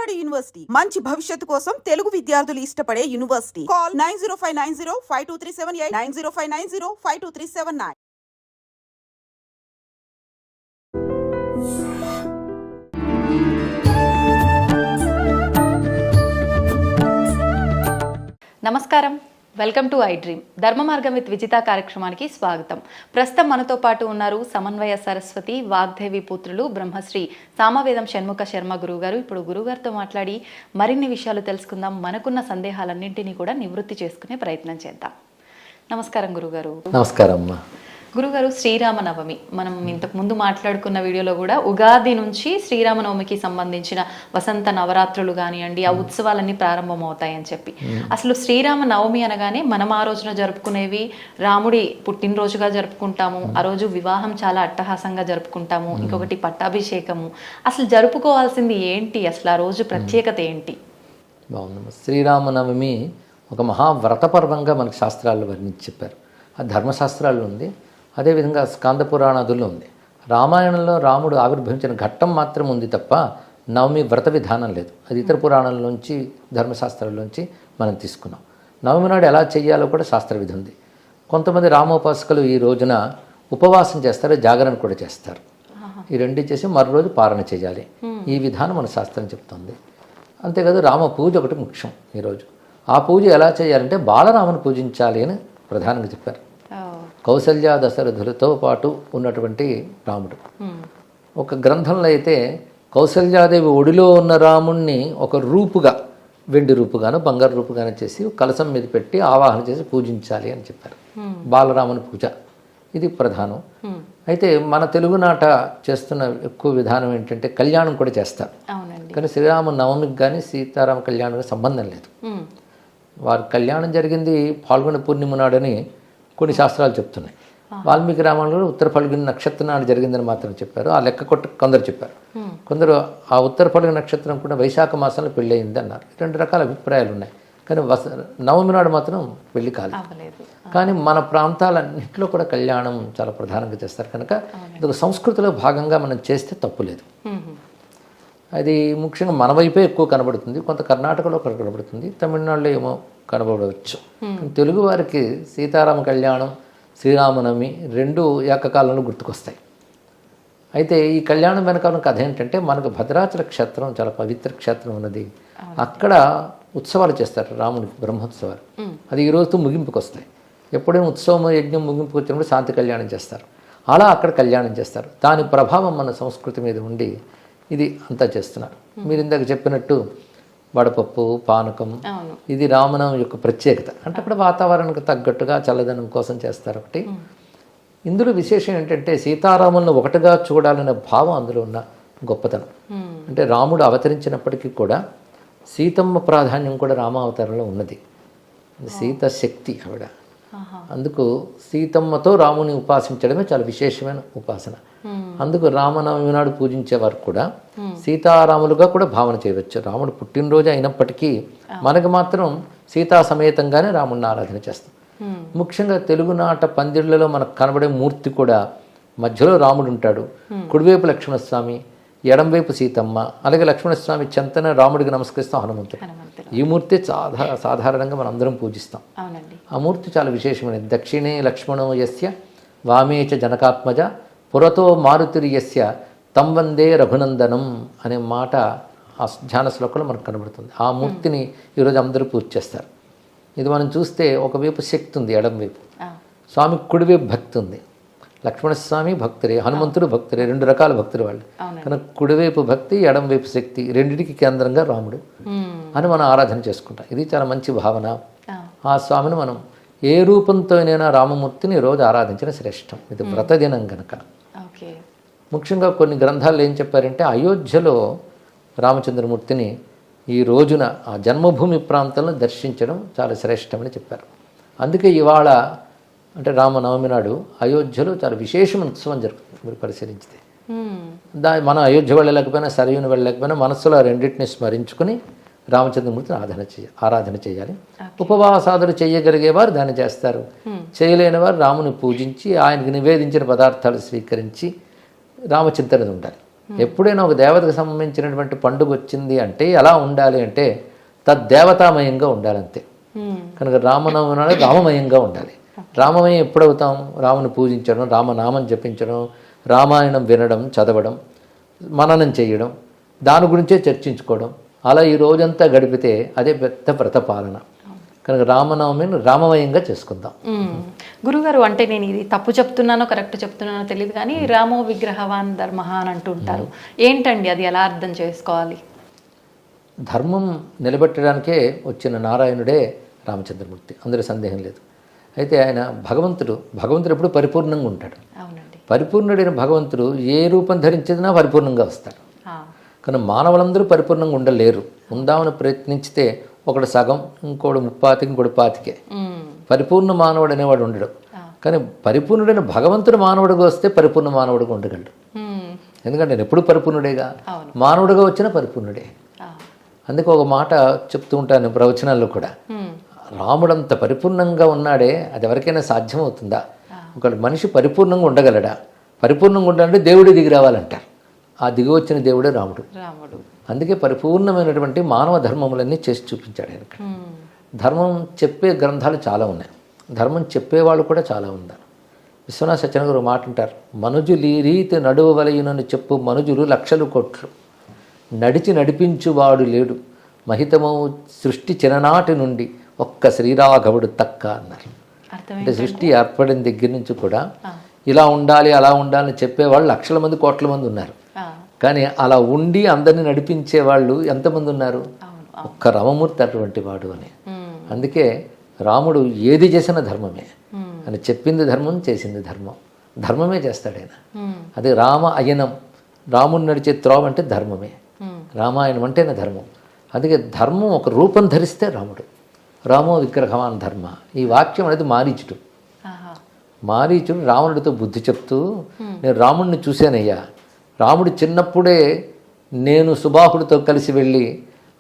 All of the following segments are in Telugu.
విజయవాడ యూనివర్సిటీ మంచి భవిష్యత్తు కోసం తెలుగు విద్యార్థులు ఇష్టపడే యూనివర్సిటీ. కాల్ 9059052378 9059052379. నమస్కారం, వెల్కమ్ టు ఐ డ్రీమ్. ధర్మ మార్గం విత్ విజిత కార్యక్రమానికి స్వాగతం. ప్రస్తుతం మనతో పాటు ఉన్నారు సమన్వయ సరస్వతి వాగ్దేవి పుత్రులు బ్రహ్మశ్రీ సామవేదం షణ్ముఖ శర్మ గురువుగారు. ఇప్పుడు గురుగారితో మాట్లాడి మరిన్ని విషయాలు తెలుసుకుందాం. మనకున్న సందేహాలన్నింటినీ కూడా నివృత్తి చేసుకునే ప్రయత్నం చేద్దాం. నమస్కారం గురుగారు. నమస్కారం అమ్మా. గురుగారు, శ్రీరామనవమి మనం ఇంతకు ముందు మాట్లాడుకున్న వీడియోలో కూడా ఉగాది నుంచి శ్రీరామనవమికి సంబంధించిన వసంత నవరాత్రులు కానివ్వండి, ఆ ఉత్సవాలన్నీ ప్రారంభమవుతాయని చెప్పి, అసలు శ్రీరామనవమి అనగానే మనం ఆ రోజున జరుపుకునేవి రాముడి పుట్టినరోజుగా జరుపుకుంటాము. ఆ రోజు వివాహం చాలా అట్టహాసంగా జరుపుకుంటాము. ఇంకొకటి పట్టాభిషేకము. అసలు జరుపుకోవాల్సింది ఏంటి? అసలు ఆ రోజు ప్రత్యేకత ఏంటి? బాగుందమ్మా. శ్రీరామనవమి ఒక మహావ్రత పర్వంగా మనకు శాస్త్రాల్లో వర్ణించి చెప్పారు. ఆ ధర్మశాస్త్రాల్లో ఉంది, అదేవిధంగా స్కాంద పురాణాదుల్లో ఉంది. రామాయణంలో రాముడు ఆవిర్భవించిన ఘట్టం మాత్రం ఉంది తప్ప నవమి వ్రత విధానం లేదు. అది ఇతర పురాణాల్లోంచి ధర్మశాస్త్రాల్లోంచి మనం తీసుకున్నాం. నవమి నాడు ఎలా చేయాలో కూడా శాస్త్ర విధి ఉంది. కొంతమంది రామోపాసకులు ఈ రోజున ఉపవాసం చేస్తారు, జాగరణ కూడా చేస్తారు. ఈ రెండు చేసి మరో రోజు పారణ చేయాలి. ఈ విధానం మన శాస్త్రం చెప్తుంది. అంతేకాదు రామ పూజ ఒకటి ముఖ్యం ఈరోజు. ఆ పూజ ఎలా చేయాలంటే బాలరాముని పూజించాలి అని ప్రధానంగా చెప్పారు. కౌసల్య దశరథులతో పాటు ఉన్నటువంటి రాముడు. ఒక గ్రంథంలో అయితే కౌసల్యాదేవి ఒడిలో ఉన్న రాముణ్ణి ఒక రూపుగా, వెండి రూపుగాను బంగారు రూపుగాను చేసి కలశం మీద పెట్టి ఆవాహన చేసి పూజించాలి అని చెప్పారు. బాలరాముని పూజ ఇది ప్రధానం. అయితే మన తెలుగునాట చేస్తున్న ఎక్కువ విధానం ఏంటంటే కళ్యాణం కూడా చేస్తారు. కానీ శ్రీరామ నవమికి కానీ సీతారామ కళ్యాణానికి సంబంధం లేదు. వారి కళ్యాణం జరిగింది పాల్గొన పూర్ణిమ నాడని కొన్ని శాస్త్రాలు చెప్తున్నాయి. వాల్మీకి రామాయణంలో ఉత్తర ఫల్గుని నక్షత్రం నాడు జరిగిందని మాత్రం చెప్పారు. ఆ లెక్క కొట్ట కొందరు చెప్పారు. కొందరు ఆ ఉత్తర ఫల్గుని నక్షత్రం కూడా వైశాఖ మాసంలో పెళ్ళి అయింది అన్నారు. రెండు రకాల అభిప్రాయాలు ఉన్నాయి. కానీ నవమి నాడు మాత్రం పెళ్లి కాలేదు. కానీ మన ప్రాంతాలన్నింటిలో కూడా కళ్యాణం చాలా ప్రధానంగా చేస్తారు కనుక ఇది ఒక సంస్కృతిలో భాగంగా మనం చేస్తే తప్పులేదు. అది ముఖ్యంగా మన వైపే ఎక్కువ కనబడుతుంది. కొంత కర్ణాటకలో కనబడుతుంది, తమిళనాడులో ఏమో కనబడవచ్చు. తెలుగు వారికి సీతారామ కళ్యాణం, శ్రీరామనవమి రెండు ఏకకాలంలో గుర్తుకొస్తాయి. అయితే ఈ కళ్యాణం వెనకాల కథ ఏంటంటే, మనకు భద్రాచల క్షేత్రం చాలా పవిత్ర క్షేత్రం ఉన్నది. అక్కడ ఉత్సవాలు చేస్తారు, రాముడికి బ్రహ్మోత్సవాలు. అది ఈ రోజుతో ముగింపుకు వస్తాయి. ఎప్పుడైనా ఉత్సవం యజ్ఞం ముగింపుకు వచ్చినప్పుడు శాంతి కళ్యాణం చేస్తారు. అలా అక్కడ కళ్యాణం చేస్తారు. దాని ప్రభావం మన సంస్కృతి మీద ఉండి ఇది అంతా చేస్తున్నారు. మీరు ఇందాక చెప్పినట్టు వడపప్పు, పానకం, ఇది రామనవమి యొక్క ప్రత్యేకత. అంటే అక్కడ వాతావరణానికి తగ్గట్టుగా చల్లదనం కోసం చేస్తారు. ఒకటి ఇందులో విశేషం ఏంటంటే సీతారాములను ఒకటిగా చూడాలనే భావం అందులో ఉన్న గొప్పతనం. అంటే రాముడు అవతరించినప్పటికీ కూడా సీతమ్మ ప్రాధాన్యం కూడా రామావతారంలో ఉన్నది. సీత శక్తి ఆవిడ. అందుకు సీతమ్మతో రాముని ఉపాసించడమే చాలా విశేషమైన ఉపాసన. అందుకు రామనవమి నాడు పూజించేవారు కూడా సీతారాములుగా కూడా భావన చేయవచ్చు. రాముడు పుట్టినరోజు అయినప్పటికీ మనకు మాత్రం సీతా సమేతంగానే రాముడిని ఆరాధన చేస్తాం. ముఖ్యంగా తెలుగునాట పందిళ్లలో మనకు కనబడే మూర్తి కూడా మధ్యలో రాముడు ఉంటాడు, కుడివైపు లక్ష్మణస్వామి, ఎడంవైపు సీతమ్మ, అలాగే లక్ష్మణస్వామి చెంతన రాముడికి నమస్కరిస్తాం హనుమంతుడు. ఈ మూర్తి సాధారణంగా మనం అందరం పూజిస్తాం. ఆ మూర్తి చాలా విశేషమైనది. దక్షిణే లక్ష్మణో యస్య వామే చ జనకాత్మజ పురతో మారుతిరి యస్య తం వందే రఘునందనం అనే మాట ఆ ధ్యాన శ్లోకంలో మనకు కనబడుతుంది. ఆ మూర్తిని ఈరోజు అందరూ పూజ చేస్తారు. ఇది మనం చూస్తే ఒకవైపు శక్తి ఉంది, ఎడంవైపు స్వామి కుడివైపు భక్తి ఉంది. లక్ష్మణస్వామి భక్తుడే, హనుమంతుడు భక్తుడే, రెండు రకాల భక్తులు వాళ్ళు. కనుక కుడివైపు భక్తి, ఎడంవైపు శక్తి, రెండింటికి కేంద్రంగా రాముడు అని మనం ఆరాధన చేసుకుంటాం. ఇది చాలా మంచి భావన. ఆ స్వామిని మనం ఏ రూపంతోనైనా రామమూర్తిని రోజు ఆరాధించిన శ్రేష్టం. ఇది వ్రతదినం గనక. ముఖ్యంగా కొన్ని గ్రంథాల్లో ఏం చెప్పారంటే అయోధ్యలో రామచంద్రమూర్తిని ఈ రోజున ఆ జన్మభూమి ప్రాంతంలో దర్శించడం చాలా శ్రేష్టమని చెప్పారు. అందుకే ఇవాళ అంటే రామనవమి నాడు అయోధ్యలో చాలా విశేషమైన ఉత్సవం జరుగుతుంది. మీరు పరిశీలించితే మనం అయోధ్య వెళ్ళలేకపోయినా, సరయుని వెళ్ళలేకపోయినా మనస్సులో రెండింటిని స్మరించుకుని రామచంద్రమూర్తిని ఆరాధన చేయాలి. ఉపవాసాదులు చేయగలిగేవారు దాన్ని చేస్తారు. చేయలేని వారు రాముని పూజించి ఆయనకు నివేదించిన పదార్థాలు స్వీకరించి రామచింతన ఉండాలి. ఎప్పుడైనా ఒక దేవతకు సంబంధించినటువంటి పండుగ వచ్చింది అంటే ఎలా ఉండాలి అంటే తద్దేవతామయంగా ఉండాలంతే. కనుక రామనవమి నాడు రామమయంగా ఉండాలి. రామమయం ఎప్పుడవుతాం? రాముని పూజించడం, రామనామం జపించడం, రామాయణం వినడం, చదవడం, మననం చేయడం, దాని గురించే చర్చించుకోవడం, అలా ఈ రోజంతా గడిపితే అదే పెద్ద వ్రతపాలన. కనుక రామనవమిని రామమయంగా చేసుకుందాం. గురుగారు, అంటే నేను ఇది తప్పు చెప్తున్నానో కరెక్ట్ చెప్తున్నానో తెలియదు కానీ రామో విగ్రహవాన్ ధర్మ అని అంటుంటారు. ఏంటండి అది, ఎలా అర్థం చేసుకోవాలి? ధర్మం నిలబెట్టడానికే వచ్చిన నారాయణుడే రామచంద్రమూర్తి, అందులో సందేహం లేదు. అయితే ఆయన భగవంతుడు ఎప్పుడు పరిపూర్ణంగా ఉంటాడు. అవునండి. పరిపూర్ణుడైన భగవంతుడు ఏ రూపం ధరించినా పరిపూర్ణంగా వస్తాడు. కానీ మానవులందరూ పరిపూర్ణంగా ఉండలేరు. ఉందామని ప్రయత్నించితే ఒకడు సగం, ఇంకోడు 30, ఇంకోటి 25. పరిపూర్ణ మానవుడు అనేవాడు ఉండడు. కానీ పరిపూర్ణుడైన భగవంతుడు మానవుడిగా వస్తే పరిపూర్ణ మానవుడిగా ఉండగలడు. ఎందుకంటే నేను ఎప్పుడు పరిపూర్ణుడేగా, మానవుడిగా వచ్చిన పరిపూర్ణుడే. అందుకే ఒక మాట చెప్తూ ఉంటాను ప్రవచనాల్లో కూడా, రాముడంత పరిపూర్ణంగా ఉన్నాడే, అది ఎవరికైనా సాధ్యమవుతుందా? ఒక మనిషి పరిపూర్ణంగా ఉండగలడా? పరిపూర్ణంగా ఉండాలంటే దేవుడే దిగి రావాలంటారు. ఆ దిగి వచ్చిన దేవుడే రాముడు. అందుకే పరిపూర్ణమైనటువంటి మానవ ధర్మములన్నీ చేసి చూపించాడు ఆయన. ధర్మం చెప్పే గ్రంథాలు చాలా ఉన్నాయి, ధర్మం చెప్పేవాళ్ళు కూడా చాలా ఉన్నారు. విశ్వనాథ సత్యనారాయణ గారు మాట అంటారు, మనుజులు ఈ రీతి నడువవలయునని చెప్పు మనుజులు లక్షలు కోట్లు, నడిచి నడిపించువాడు లేడు, మహితము సృష్టి చిన్ననాటి నుండి ఒక్క శ్రీరాఘవుడు తక్క అన్నారు. అంటే సృష్టి ఏర్పడిన దగ్గర నుంచి కూడా ఇలా ఉండాలి అలా ఉండాలని చెప్పేవాళ్ళు లక్షల మంది, కోట్ల మంది ఉన్నారు. కానీ అలా ఉండి అందరినీ నడిపించే వాళ్ళు ఎంతమంది ఉన్నారు? ఒక్క రామమూర్తి అటువంటి వాడు అని. అందుకే రాముడు ఏది చేసిన ధర్మమే అని, చెప్పింది ధర్మం, చేసింది ధర్మం, ధర్మమే చేస్తాడు ఆయన. అదే రామ అయనం, రాముడు నడిచే త్రోవ అంటే ధర్మమే, రామాయణం అంటేనే ధర్మం. అందుకే ధర్మం ఒక రూపం ధరిస్తే రాముడు. రామో విగ్రహవాన్ ధర్మ, ఈ వాక్యం అనేది మారీచుడు రావణుడితో బుద్ధి చెప్తూ, నేను రాముడిని చూశానయ్యా, రాముడు చిన్నప్పుడే నేను సుబాహుడితో కలిసి వెళ్ళి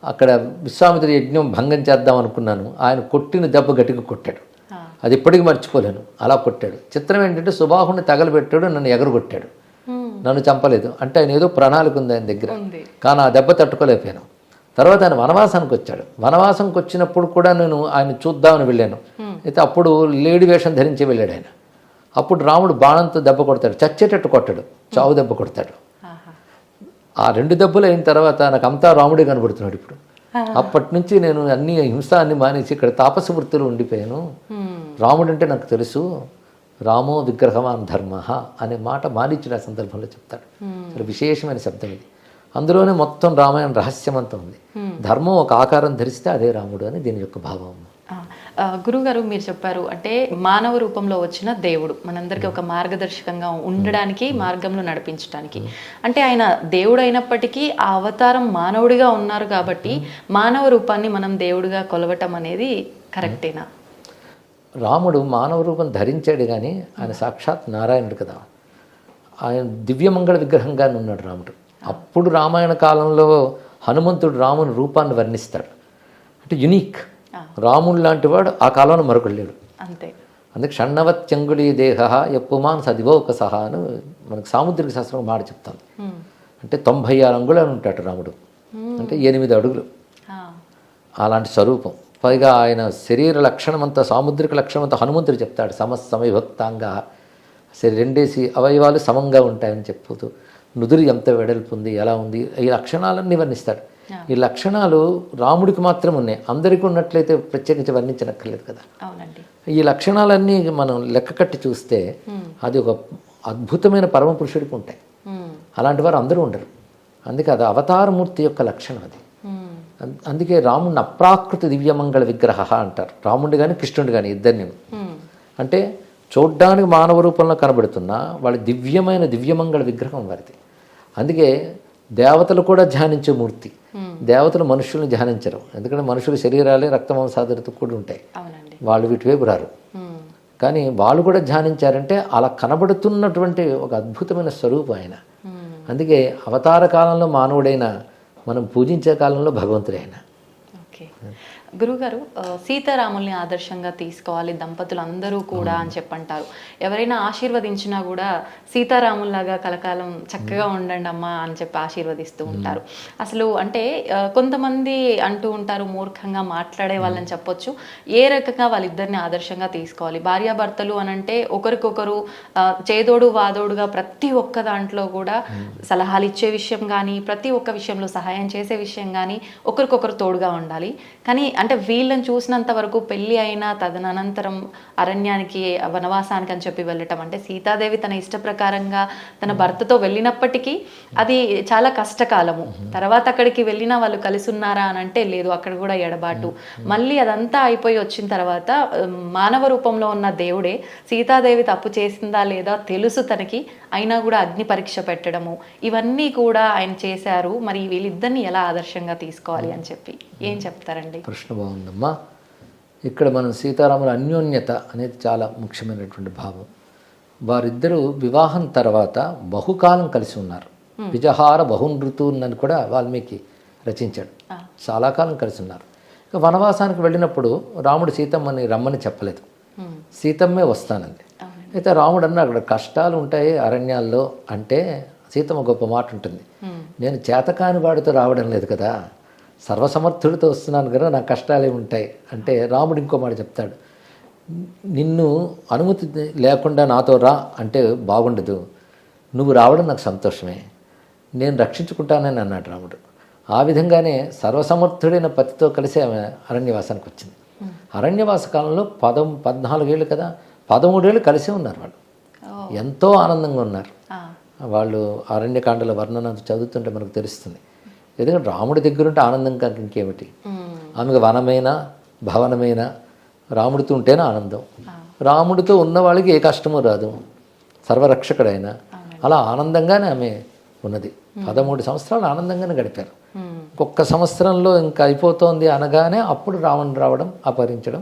అక్కడ విశ్వామిత్ర యజ్ఞం భంగం చేద్దాం అనుకున్నాను, ఆయన కొట్టిన దెబ్బ గట్టిగా కొట్టాడు, అది ఇప్పటికీ మర్చిపోలేను, అలా కొట్టాడు. చిత్రం ఏంటంటే సుబాహుడిని తగలబెట్టాడు, నన్ను ఎగరగొట్టాడు, నన్ను చంపలేదు. అంటే ఆయన ఏదో ప్రణాళిక ఉంది ఆయన దగ్గర, కానీ ఆ దెబ్బ తట్టుకోలేకపోయాను. తర్వాత ఆయన వనవాసానికి వచ్చాడు. వనవాసానికి వచ్చినప్పుడు కూడా నేను ఆయన చూద్దామని వెళ్ళాను. అయితే అప్పుడు లేడి వేషం ధరించి వెళ్ళాడు ఆయన. అప్పుడు రాముడు బాణంతో దెబ్బ కొడతాడు, చచ్చేటట్టు కొట్టాడు, చావు దెబ్బ కొడతాడు. ఆ 2 దెబ్బలు అయిన తర్వాత నాకు అంతా రాముడే కనబడుతున్నాడు ఇప్పుడు. అప్పటి నుంచి నేను అన్ని మానేసి ఇక్కడ తాపస వృత్తిలో ఉండిపోయాను. రాముడు అంటే నాకు తెలుసు, రామో విగ్రహవాన్ ధర్మ అనే మాట మారీచుడు ఆ సందర్భంలో చెప్తాడు. చాలా విశేషమైన శబ్దం ఇది. అందులోనే మొత్తం రామాయణ రహస్యమంతా ఉంది. ధర్మం ఒక ఆకారం ధరిస్తే అదే రాముడు అని దీని యొక్క భావం. గురుగారు, మీరు చెప్పారు అంటే మానవ రూపంలో వచ్చిన దేవుడు మనందరికీ ఒక మార్గదర్శకంగా ఉండడానికి, మార్గంలో నడిపించడానికి. అంటే ఆయన దేవుడు అయినప్పటికీ ఆ అవతారం మానవుడిగా ఉన్నారు కాబట్టి మానవ రూపాన్ని మనం దేవుడిగా కొలవటం అనేది కరెక్టేనా? రాముడు మానవ రూపం ధరించాడు కానీ ఆయన సాక్షాత్ నారాయణుడు కదా. ఆయన దివ్యమంగళ విగ్రహంగానే ఉన్నాడు రాముడు. అప్పుడు రామాయణ కాలంలో హనుమంతుడు రాముని రూపాన్ని వర్ణిస్తాడు, అంటే యునీక్. రాముడు లాంటి వాడు ఆ కాలంలో మరొకడు లేడు. అంతే. అందుకే షణ్ణవత్యంగుళీ దేహ ఎప్పుమాన్ సదివో ఒక సహా అని మనకు సాముద్రిక శాస్త్రం మాట చెప్తాను. అంటే 96 అంగుళాలు ఉంటాడు రాముడు, అంటే 8 అడుగులు. అలాంటి స్వరూపం. పైగా ఆయన శరీర లక్షణమంతా, సాముద్రిక లక్షణమంతా హనుమంతుడు చెప్తాడు, సమవిభక్తాంగా, రెండేసి అవయవాలు సమంగా ఉంటాయని చెప్పుతూ నుదురు ఎంత వెడల్పు ఉంది, ఎలా ఉంది, ఈ లక్షణాలన్నీ వర్ణిస్తాడు. ఈ లక్షణాలు రాముడికి మాత్రం ఉన్నాయి, అందరికీ ఉన్నట్లయితే ప్రత్యేకించి వర్ణించనక్కర్లేదు కదా. ఈ లక్షణాలన్నీ మనం లెక్క కట్టి చూస్తే అది ఒక అద్భుతమైన పరమ పురుషుడికి ఉంటాయి. అలాంటి వారు అందరూ ఉండరు. అందుకే అది అవతారమూర్తి యొక్క లక్షణం అది. అందుకే రాముడిని అప్రాకృత దివ్యమంగళ విగ్రహ అంటారు. రాముడి కానీ కృష్ణుడు కానీ ఇద్దరిని. అంటే చూడ్డానికి మానవ రూపంలో కనబడుతున్నా వాళ్ళ దివ్యమంగళ విగ్రహం వారిది. అందుకే దేవతలు కూడా ధ్యానించే మూర్తి. దేవతలు మనుషులను ధ్యానించరు, ఎందుకంటే మనుషుల శరీరాలే రక్తమాంసాదులతో కూడి ఉంటాయి, వాళ్ళు వీటి వైపు రారు. కానీ వాళ్ళు కూడా ధ్యానించారంటే అలా కనబడుతున్నటువంటి ఒక అద్భుతమైన స్వరూపం ఆయన. అందుకే అవతార కాలంలో మానవుడైన, మనం పూజించే కాలంలో భగవంతుడైన. గురుగారు సీతారాముల్ని ఆదర్శంగా తీసుకోవాలి దంపతులు అందరూ కూడా అని చెప్పంటారు. ఎవరైనా ఆశీర్వదించినా కూడా సీతారాముల్లాగా కలకాలం చక్కగా ఉండండి అమ్మా అని చెప్పి ఆశీర్వదిస్తూ ఉంటారు. అసలు అంటే కొంతమంది అంటూ ఉంటారు, మూర్ఖంగా మాట్లాడే వాళ్ళని చెప్పొచ్చు, ఏ రకంగా వాళ్ళిద్దరిని ఆదర్శంగా తీసుకోవాలి. భార్యాభర్తలు అని అంటే ఒకరికొకరు చేదోడు వాదోడుగా ప్రతి ఒక్క దాంట్లో కూడా సలహాలు ఇచ్చే విషయం కానీ, ప్రతి ఒక్క విషయంలో సహాయం చేసే విషయం కానీ ఒకరికొకరు తోడుగా ఉండాలి. కానీ అంటే వీళ్ళని చూసినంత వరకు పెళ్ళి అయినా తదనంతరం అరణ్యానికి వనవాసానికి అని చెప్పి వెళ్ళటం అంటే సీతాదేవి తన ఇష్ట ప్రకారంగా తన భర్తతో వెళ్ళినప్పటికీ అది చాలా కష్టకాలము. తర్వాత అక్కడికి వెళ్ళినా వాళ్ళు కలిసి ఉన్నారా అని అంటే లేదు, అక్కడ కూడా ఎడబాటు. మళ్ళీ అదంతా అయిపోయి వచ్చిన తర్వాత మానవ రూపంలో ఉన్న దేవుడే సీతాదేవి తప్పు చేసిందా లేదా తెలుసు తనకి, అయినా కూడా అగ్ని పరీక్ష పెట్టడము ఇవన్నీ కూడా ఆయన చేశారు. మరి వీళ్ళిద్దరిని ఎలా ఆదర్శంగా తీసుకోవాలి అని చెప్పి ఏం చెప్తారండి? ప్రశ్న బాగుందమ్మా. ఇక్కడ మనం సీతారాముల అన్యోన్యత అనేది చాలా ముఖ్యమైనటువంటి భావం. వారిద్దరూ వివాహం తర్వాత బహుకాలం కలిసి ఉన్నారు. విజహార బహునృతున్ అని కూడా వాల్మీకి రచించాడు. చాలా కాలం కలిసి ఉన్నారు. ఇక వనవాసానికి వెళ్ళినప్పుడు రాముడు సీతమ్మని రమ్మని చెప్పలేదు, సీతమ్మే వస్తానంది. అయితే రాముడు అన్న అక్కడ కష్టాలు ఉంటాయి అరణ్యాల్లో అంటే సీతమ్మ గొప్ప మాట ఉంటుంది, నేను చేతకాని వాడితో రావడం లేదు కదా, సర్వసమర్థుడితో వస్తున్నాను కదా, నాకు కష్టాలే ఉంటాయి అంటే రాముడు ఇంకో మాట చెప్తాడు, నిన్ను అనుమతి లేకుండా నాతో రా అంటే బాగుండదు, నువ్వు రావడం నాకు సంతోషమే, నేను రక్షించుకుంటానని అన్నాడు రాముడు. ఆ విధంగానే సర్వసమర్థుడైన పతితో కలిసి ఆమె అరణ్యవాసానికి వచ్చింది. అరణ్యవాస కాలంలో 14 ఏళ్ళు కదా, 13 ఏళ్ళు కలిసే ఉన్నారు వాళ్ళు. ఎంతో ఆనందంగా ఉన్నారు వాళ్ళు. అరణ్యకాండల వర్ణన చదువుతుంటే మనకు తెలుస్తుంది. ఎందుకంటే రాముడి దగ్గరుంటే ఆనందం కాక ఇంకేమిటి. ఆమెకు వనమైన భవనమైన రాముడితో ఉంటేనే ఆనందం. రాముడితో ఉన్న వాళ్ళకి ఏ కష్టమూ రాదు, సర్వరక్షకుడైన. అలా ఆనందంగానే ఆమె ఉన్నది. 13 సంవత్సరాలు ఆనందంగానే గడిపారు. ఒక్క సంవత్సరంలో ఇంకా అయిపోతోంది అనగానే అప్పుడు రావణుడు రావడం, అపహరించడం.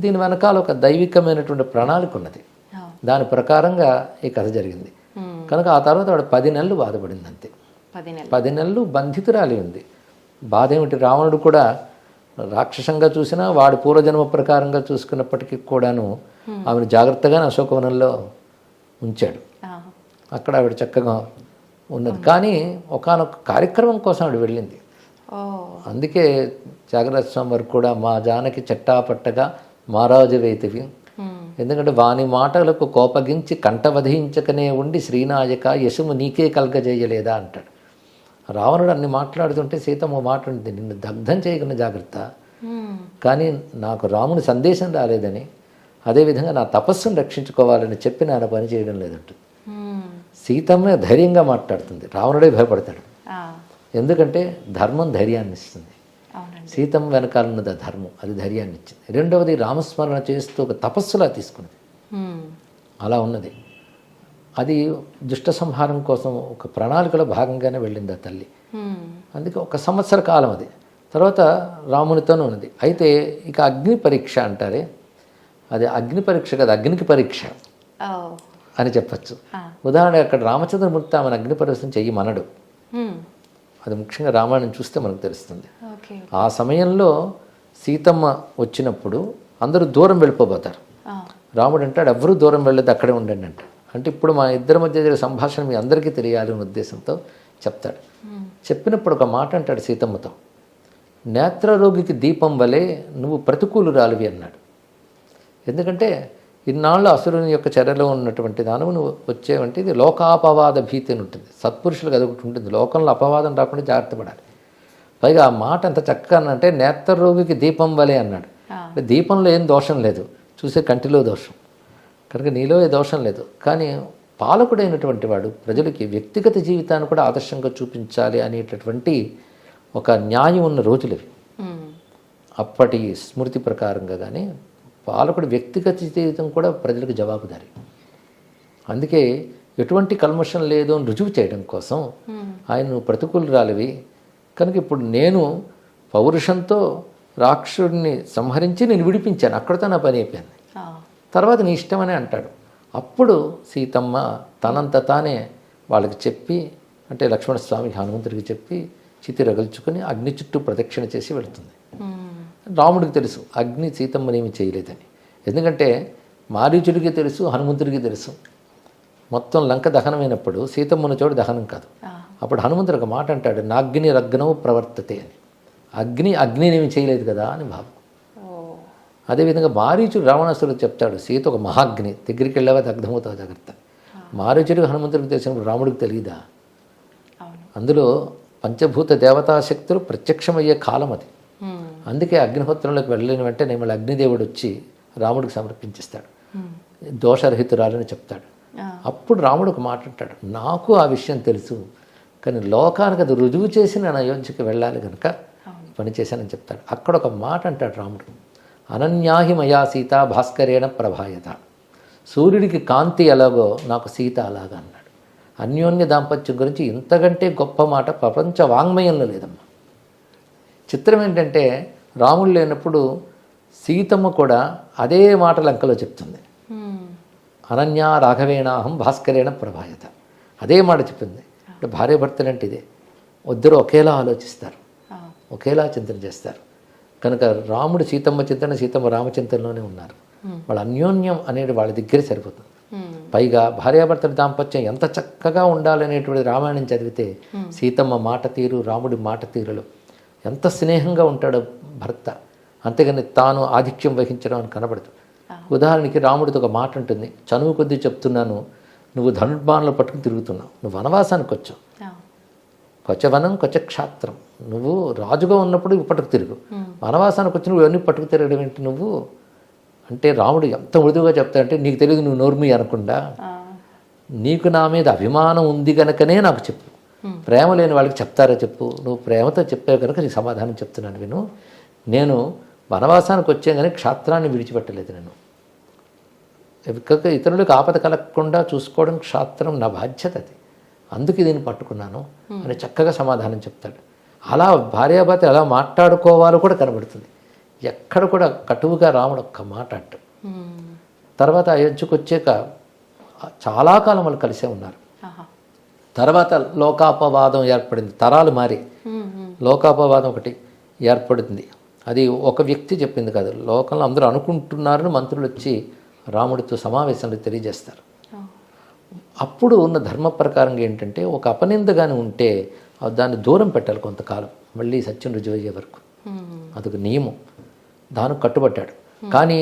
దీని వెనకాల ఒక దైవికమైనటువంటి ప్రణాళిక ఉన్నది. దాని ప్రకారంగా ఈ కథ జరిగింది. కనుక ఆ తర్వాత వాడు 10 నెలలు బాధపడింది అంతే. 10 నెలలు బంధితురాలి ఉంది. బాధ ఏమిటి, రావణుడు కూడా రాక్షసంగా చూసినా వాడి పూర్వజన్మ ప్రకారంగా చూసుకున్నప్పటికీ కూడాను ఆమెను జాగ్రత్తగానే అశోకవనంలో ఉంచాడు. అక్కడ ఆవిడ చక్కగా ఉన్నది. కానీ ఒకానొక కార్యక్రమం కోసం ఆవిడ వెళ్ళింది. అందుకే త్యాగరాజ స్వామి వారు కూడా మా జానకి చెట్టాపట్టగా మారాజు వేతివి, ఎందుకంటే వాని మాటలకు కోపగించి కంఠవధించకనే ఉండి శ్రీనాయక యశము నీకే కలగజేయలేదా అంటాడు. రావణుడు అన్ని మాట్లాడుతుంటే సీతమ్మ మాట ఉంటుంది, నిన్ను దగ్ధం చేయకుండా జాగ్రత్త, కానీ నాకు రాముని సందేశం రాలేదని, అదేవిధంగా నా తపస్సును రక్షించుకోవాలని చెప్పి నా పని చేయడం లేదంటుంది. సీతమ్మ ధైర్యంగా మాట్లాడుతుంది, రావణుడే భయపడతాడు. ఎందుకంటే ధర్మం ధైర్యాన్ని ఇస్తుంది. సీతమ్మ వెనకాలన్నది ధర్మం, అది ధైర్యాన్ని ఇచ్చింది. రెండవది రామస్మరణ చేస్తూ ఒక తపస్సులా తీసుకున్నది. అలా ఉన్నది. అది దుష్ట సంహారం కోసం ఒక ప్రణాళికలో భాగంగానే వెళ్ళింది ఆ తల్లి. అందుకే 1 సంవత్సర కాలం అది. తర్వాత రామునితోనే ఉన్నది. అయితే ఇక అగ్ని పరీక్ష అంటారే, అది అగ్ని పరీక్ష కదా, అగ్నికి పరీక్ష అని చెప్పచ్చు. ఉదాహరణకు అక్కడ రామచంద్రమూర్తి ఆమెను అగ్ని పరీక్ష చెయ్యమనడు. అది ముఖ్యంగా రామాయణం చూస్తే మనకు తెలుస్తుంది. ఆ సమయంలో సీతమ్మ వచ్చినప్పుడు అందరూ దూరం వెళ్ళిపోతారు. రాముడు అంటాడు ఎవరూ దూరం వెళ్ళదు, అక్కడే ఉండండి అంటాడు. అంటే ఇప్పుడు మా ఇద్దరి మధ్య జరిగే సంభాషణ మీ అందరికీ తెలియాలి అనే ఉద్దేశంతో చెప్తాడు. చెప్పినప్పుడు ఒక మాట అంటాడు సీతమ్మతో, నేత్రరోగికి దీపం వలె నువ్వు ప్రతికూలురాలివి అన్నాడు. ఎందుకంటే ఇన్నాళ్ళు అసురుని యొక్క చర్యలో ఉన్నటువంటి దానవు నువ్వు వచ్చేవంటే ఇది లోకాపవాద భీతి అని ఉంటుంది. సత్పురుషులకు అది ఒకటి ఉంటుంది, లోకంలో అపవాదం రాకుండా జాగ్రత్త పడాలి. పైగా ఆ మాట అంత చక్కగా అంటే నేత్రరోగికి దీపం వలె అన్నాడు. అంటే దీపంలో ఏం దోషం లేదు, చూసే కంటిలో దోషం, కనుక నీలో ఏ దోషం లేదు. కానీ పాలకుడైనటువంటి వాడు ప్రజలకి వ్యక్తిగత జీవితాన్ని కూడా ఆదర్శంగా చూపించాలి అనేటటువంటి ఒక న్యాయం ఉన్న రోజులు ఇవి. అప్పటి స్మృతి ప్రకారంగా కానీ పాలకుడి వ్యక్తిగత జీవితం కూడా ప్రజలకు జవాబుదారి. అందుకే ఎటువంటి కల్మషం లేదు అని రుజువు చేయడం కోసం ఆయన ప్రతికూలురాలివి కనుక ఇప్పుడు నేను పౌరుషంతో రాక్షసుడిని సంహరించి నేను విడిపించాను, అక్కడితో నా పని అయిపోయింది, తర్వాత నీ ఇష్టమనే అంటాడు. అప్పుడు సీతమ్మ తనంత తానే వాళ్ళకి చెప్పి, అంటే లక్ష్మణస్వామి హనుమంతుడికి చెప్పి చితి రగుల్చుకొని అగ్ని చుట్టూ ప్రదక్షిణ చేసి వెళుతుంది. రాముడికి తెలుసు అగ్ని సీతమ్మనేమి చేయలేదని. ఎందుకంటే మారీచుడికి తెలుసు, హనుమంతుడికి తెలుసు. మొత్తం లంక దహనమైనప్పుడు సీతమ్మన చోటు దహనం కాదు. అప్పుడు హనుమంతుడు ఒక మాట అంటాడు, నాగ్ని రగ్నవు ప్రవర్తతే అని. అగ్నినేమి చేయలేదు కదా అని భావం. అదేవిధంగా మారీచుడు రావణాసురుడు చెప్తాడు, సీత ఒక మహాగ్ని, దగ్గరికి వెళ్ళావా దగ్ధమవుతావు జాగ్రత్త. మారీచుడికి హనుమంతుడికి తెలిసినప్పుడు రాముడికి తెలియదా? అందులో పంచభూత దేవతాశక్తులు ప్రత్యక్షమయ్యే కాలం అది. అందుకే అగ్నిహోత్రంలోకి వెళ్ళలేని వెంటనే మళ్ళీ అగ్నిదేవుడు వచ్చి రాముడికి సమర్పించేస్తాడు, దోషరహితురాలని చెప్తాడు. అప్పుడు రాముడు ఒక మాట అంటాడు, నాకు ఆ విషయం తెలుసు, కానీ లోకానికి అది రుజువు చేసి నేను అయోధ్యకి వెళ్ళాలి కనుక పని చేశానని చెప్తాడు. అక్కడ ఒక మాట అంటాడు రాముడు, అనన్యాహి మయా సీత భాస్కరేణ ప్రభాయత. సూర్యుడికి కాంతి ఎలాగో నాకు సీత అలాగా అన్నాడు. అన్యోన్య దాంపత్యం గురించి ఇంతకంటే గొప్ప మాట ప్రపంచ వాంగ్మయంలో లేదమ్మా. చిత్రం ఏంటంటే రాముడు లేనప్పుడు సీతమ్మ కూడా అదే మాట లంకలో చెప్తుంది, అనన్యా రాఘవేణాహం భాస్కరేణ ప్రభాయత, అదే మాట చెప్పింది. అంటే భార్యాభర్తలు అంటే ఇదే, ఇద్దరు ఒకేలా ఆలోచిస్తారు, ఒకేలా చింతన చేస్తారు. కనుక రాముడు సీతమ్మ చింతన, సీతమ్మ రామచింతనలోనే ఉన్నారు. వాళ్ళ అన్యోన్యం అనేది వాళ్ళ దగ్గరే సరిపోతుంది. పైగా భార్యాభర్తల దాంపత్యం ఎంత చక్కగా ఉండాలనేటువంటి రామాయణం చదివితే సీతమ్మ మాట తీరు, రాముడి మాట తీరులు ఎంత స్నేహంగా ఉంటాడో భర్త, అంతేగాని తాను ఆధిక్యం వహించడం అని కనబడదు. ఉదాహరణకి రాముడితో ఒక మాట ఉంటుంది, చనువు కొద్దీ చెప్తున్నాను, నువ్వు ధనుర్బాణాలు పట్టుకుని తిరుగుతున్నావు, నువ్వు వనవాసానికి వచ్చావు, కొచ్చవనం కొచ్చక్షాత్రం, నువ్వు రాజుగా ఉన్నప్పుడు పట్టుకు తిరుగు, వనవాసానికి వచ్చి నువ్వు ఎవరిని పట్టుకు తిరగడం ఏంటి నువ్వు అంటే రాముడు ఎంత మృదువుగా చెప్తాడంటే, నీకు తెలియదు నువ్వు నోర్మి అనకుండా, నీకు నా మీద అభిమానం ఉంది కనుకనే నాకు చెప్పు, ప్రేమ లేని వాళ్ళకి చెప్తారా చెప్పు, నువ్వు ప్రేమతో చెప్పావు కనుక నీకు సమాధానం చెప్తున్నాను విను. నేను వనవాసానికి వచ్చాను కానీ క్షాత్రాన్ని విడిచిపెట్టలేదు. నేను ఇతరులకు ఆపద కలగకుండా చూసుకోవడం క్షాత్రం నా బాధ్యత, అది అందుకే దీన్ని పట్టుకున్నాను అని చక్కగా సమాధానం చెప్తాడు. అలా భార్యాభర్త ఎలా మాట్లాడుకోవాలో కూడా కనబడుతుంది. ఎక్కడ కూడా కటువుగా రాముడు ఒక్క మాట అంట. తర్వాత అయోధ్యకు వచ్చాక చాలా కాలం వాళ్ళు కలిసే ఉన్నారు. తర్వాత లోకాపవాదం ఏర్పడింది, తరాలు మారి లోకాపవాదం ఒకటి ఏర్పడుతుంది. అది ఒక వ్యక్తి చెప్పింది కాదు, లోకంలో అందరూ అనుకుంటున్నారని మంత్రులు వచ్చి రాముడితో సమావేశంలో తెలియజేస్తారు. అప్పుడు ఉన్న ధర్మ ప్రకారంగా ఏంటంటే, ఒక అపనింద కానీ ఉంటే దాన్ని దూరం పెట్టాలి కొంతకాలం, మళ్ళీ సత్యం రుజువు అయ్యే వరకు. అదొక నియమం, దానికి కట్టుబడ్డాడు. కానీ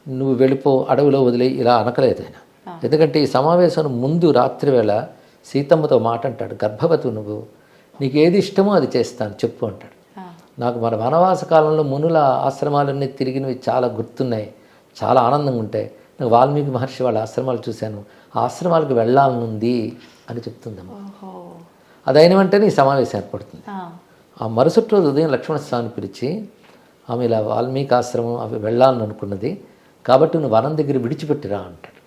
నువ్వు వెళ్ళిపో, అడవిలో వదిలే ఇలా అనకలేదు ఆయన. ఎందుకంటే ఈ సమావేశం ముందు రాత్రి వేళ సీతమ్మతో మాట అంటాడు, గర్భవతి నువ్వు, నీకు ఏది ఇష్టమో అది చేస్తాను చెప్పు అంటాడు. నాకు మన వనవాస కాలంలో మునుల ఆశ్రమాలన్నీ తిరిగినవి చాలా గుర్తున్నాయి, చాలా ఆనందంగా ఉంటాయి. నాకు వాల్మీకి మహర్షి వాళ్ళ ఆశ్రమాలు చూశాను, ఆ ఆశ్రమాలకు వెళ్ళాలనుంది అని చెప్తుందమ్మా. అది అయిన వెంటనే ఈ సమావేశం ఏర్పడుతుంది. ఆ మరుసటి రోజు ఉదయం లక్ష్మణస్వామిని పిలిచి, ఆమె ఇలా వాల్మీకి ఆశ్రమం అవి వెళ్ళాలని అనుకున్నది కాబట్టి నువ్వు వనం దగ్గర విడిచిపెట్టిరా అంటాడు.